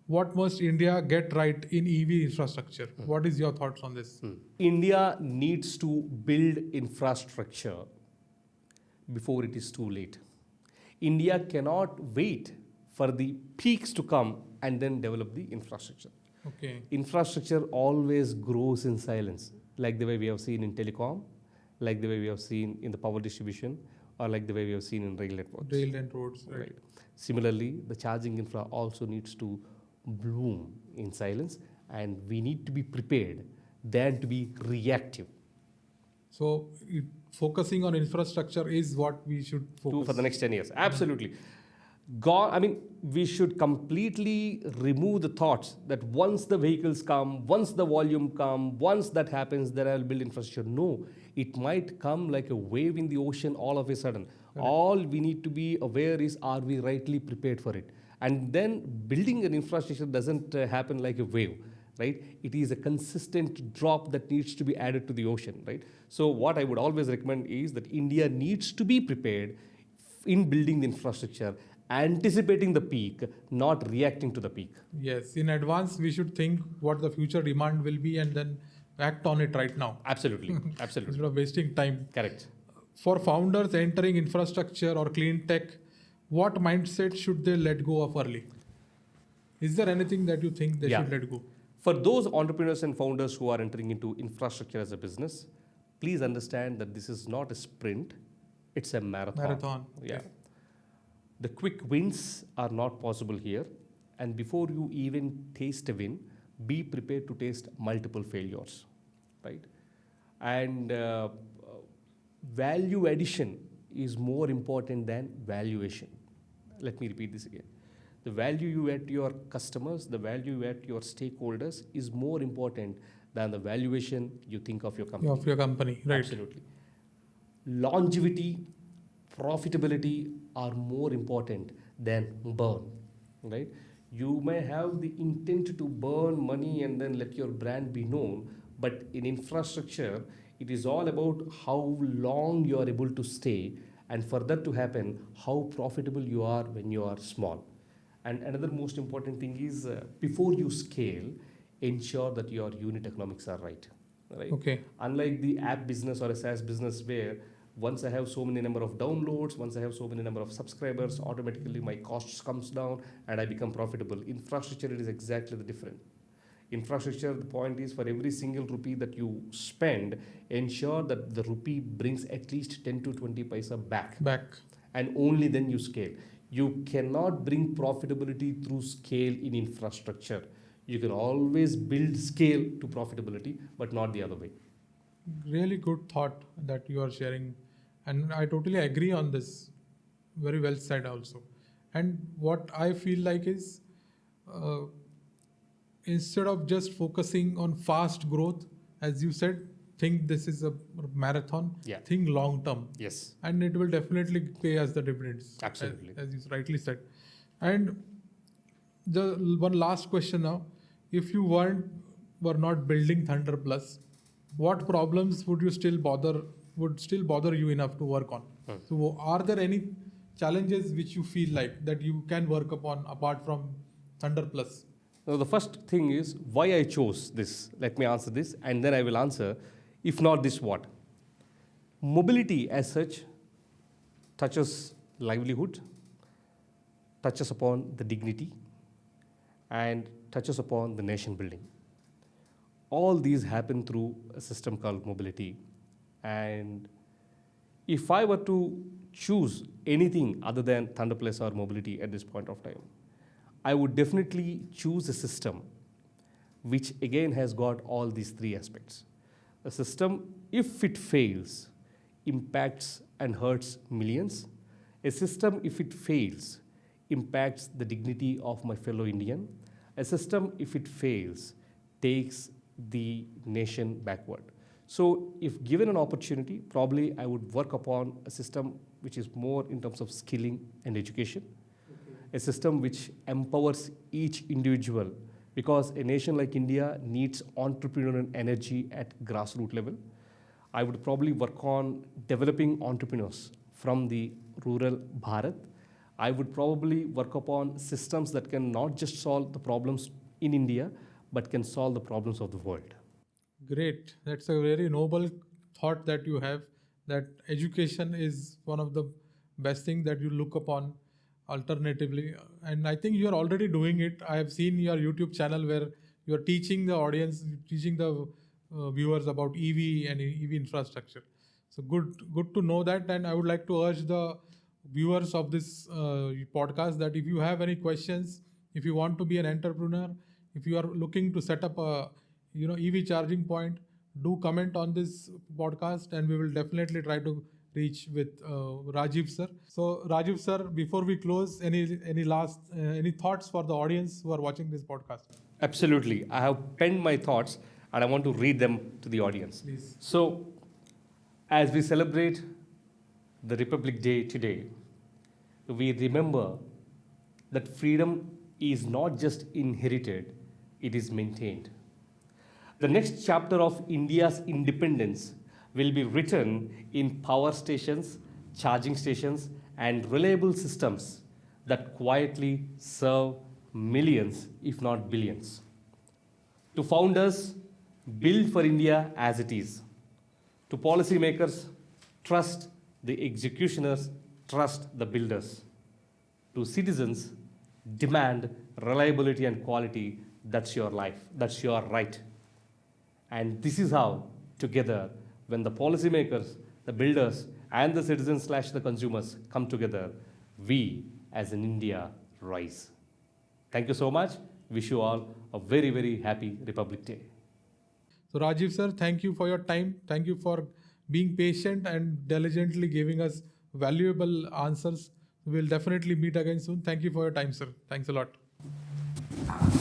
what must India get right in EV infrastructure? What is your thoughts on this? India needs to build infrastructure before it is too late. India cannot wait for the peaks to come and then develop the infrastructure. Okay. Infrastructure always grows in silence, like the way we have seen in telecom, like the way we have seen in the power distribution, or like the way we have seen in rail networks. Rail and roads, right? Similarly, the charging infra also needs to bloom in silence, and we need to be prepared than to be reactive. So focusing on infrastructure is what we should focus For the next 10 years. Absolutely. We should completely remove the thoughts that once the vehicles come, once the volume come, once that happens, then I'll build infrastructure. No, it might come like a wave in the ocean all of a sudden. Correct. All we need to be aware is, are we rightly prepared for it? And then building an infrastructure doesn't happen like a wave, right? It is a consistent drop that needs to be added to the ocean, right? So what I would always recommend is that India needs to be prepared in building the infrastructure, anticipating the peak, not reacting to the peak. Yes, in advance we should think what the future demand will be and then act on it right now. Absolutely, absolutely. Instead of wasting time. Correct. For founders entering infrastructure or clean tech, what mindset should they let go of early? Is there anything that you think they should let go? For those entrepreneurs and founders who are entering into infrastructure as a business, please understand that this is not a sprint, it's a marathon. Yeah. Okay. The quick wins are not possible here. And before you even taste a win, be prepared to taste multiple failures, right? And value addition is more important than valuation. Let me repeat this again. The value you add to your customers, the value you add to your stakeholders is more important than the valuation you think of your company. Of your company, right. Absolutely. Longevity, profitability are more important than burn, right? You may have the intent to burn money and then let your brand be known, but in infrastructure, it is all about how long you are able to stay, and for that to happen, how profitable you are when you are small. And another most important thing is before you scale, ensure that your unit economics are right. Okay. Unlike the app business or a SaaS business where once I have so many number of downloads, once I have so many number of subscribers, automatically my costs comes down and I become profitable. Infrastructure, it is exactly the different. Infrastructure, the point is for every single rupee that you spend, ensure that the rupee brings at least 10 to 20 paisa back. And only then you scale. You cannot bring profitability through scale in infrastructure. You can always build scale to profitability, but not the other way. Really good thought that you are sharing. And I totally agree on this. Very well said also. And what I feel like is instead of just focusing on fast growth, as you said, think this is a marathon, think long term. Yes. And it will definitely pay us the dividends. Absolutely. As you rightly said. And the one last question now. If you were not building Thunderplus, what problems would still bother you enough to work on? So are there any challenges which you feel like that you can work upon apart from Thunderplus? Now, the first thing is why I chose this. Let me answer this, and then I will answer, if not this, what? Mobility as such touches livelihood, touches upon the dignity, and touches upon the nation building. All these happen through a system called mobility. And if I were to choose anything other than Thunderplus or mobility at this point of time, I would definitely choose a system which again has got all these three aspects. A system, if it fails, impacts and hurts millions. A system, if it fails, impacts the dignity of my fellow Indian. A system, if it fails, takes the nation backward. So if given an opportunity, probably I would work upon a system which is more in terms of skilling and education. A system which empowers each individual, because a nation like India needs entrepreneurial energy at grassroots level. I would probably work on developing entrepreneurs from the rural Bharat. I would probably work upon systems that can not just solve the problems in India, but can solve the problems of the world. Great. That's a very noble thought that you have, that education is one of the best thing that you look upon alternatively. And I think you are already doing it. I have seen your YouTube channel where you are teaching the audience, teaching the viewers about EV and EV infrastructure. So good to know that. And I would like to urge the viewers of this podcast that if you have any questions, if you want to be an entrepreneur, if you are looking to set up a EV charging point, do comment on this podcast, and we will definitely try to reach with Rajeev sir. So Rajeev sir, before we close, any last any thoughts for the audience who are watching this podcast? Absolutely. I have penned my thoughts and I want to read them to the audience. Please. So, as we celebrate the Republic Day today, we remember that freedom is not just inherited, it is maintained. The next chapter of India's independence will be written in power stations, charging stations, and reliable systems that quietly serve millions, if not billions. To founders, build for India as it is. To policymakers, trust the executioners, trust the builders. To citizens, demand reliability and quality. That's your life, that's your right. And this is how, together, when the policymakers, the builders, and the citizens / the consumers come together, we as an India rise. Thank you so much. Wish you all a very, very happy Republic Day. So Rajeev sir, thank you for your time. Thank you for being patient and diligently giving us valuable answers. We'll definitely meet again soon. Thank you for your time, sir. Thanks a lot.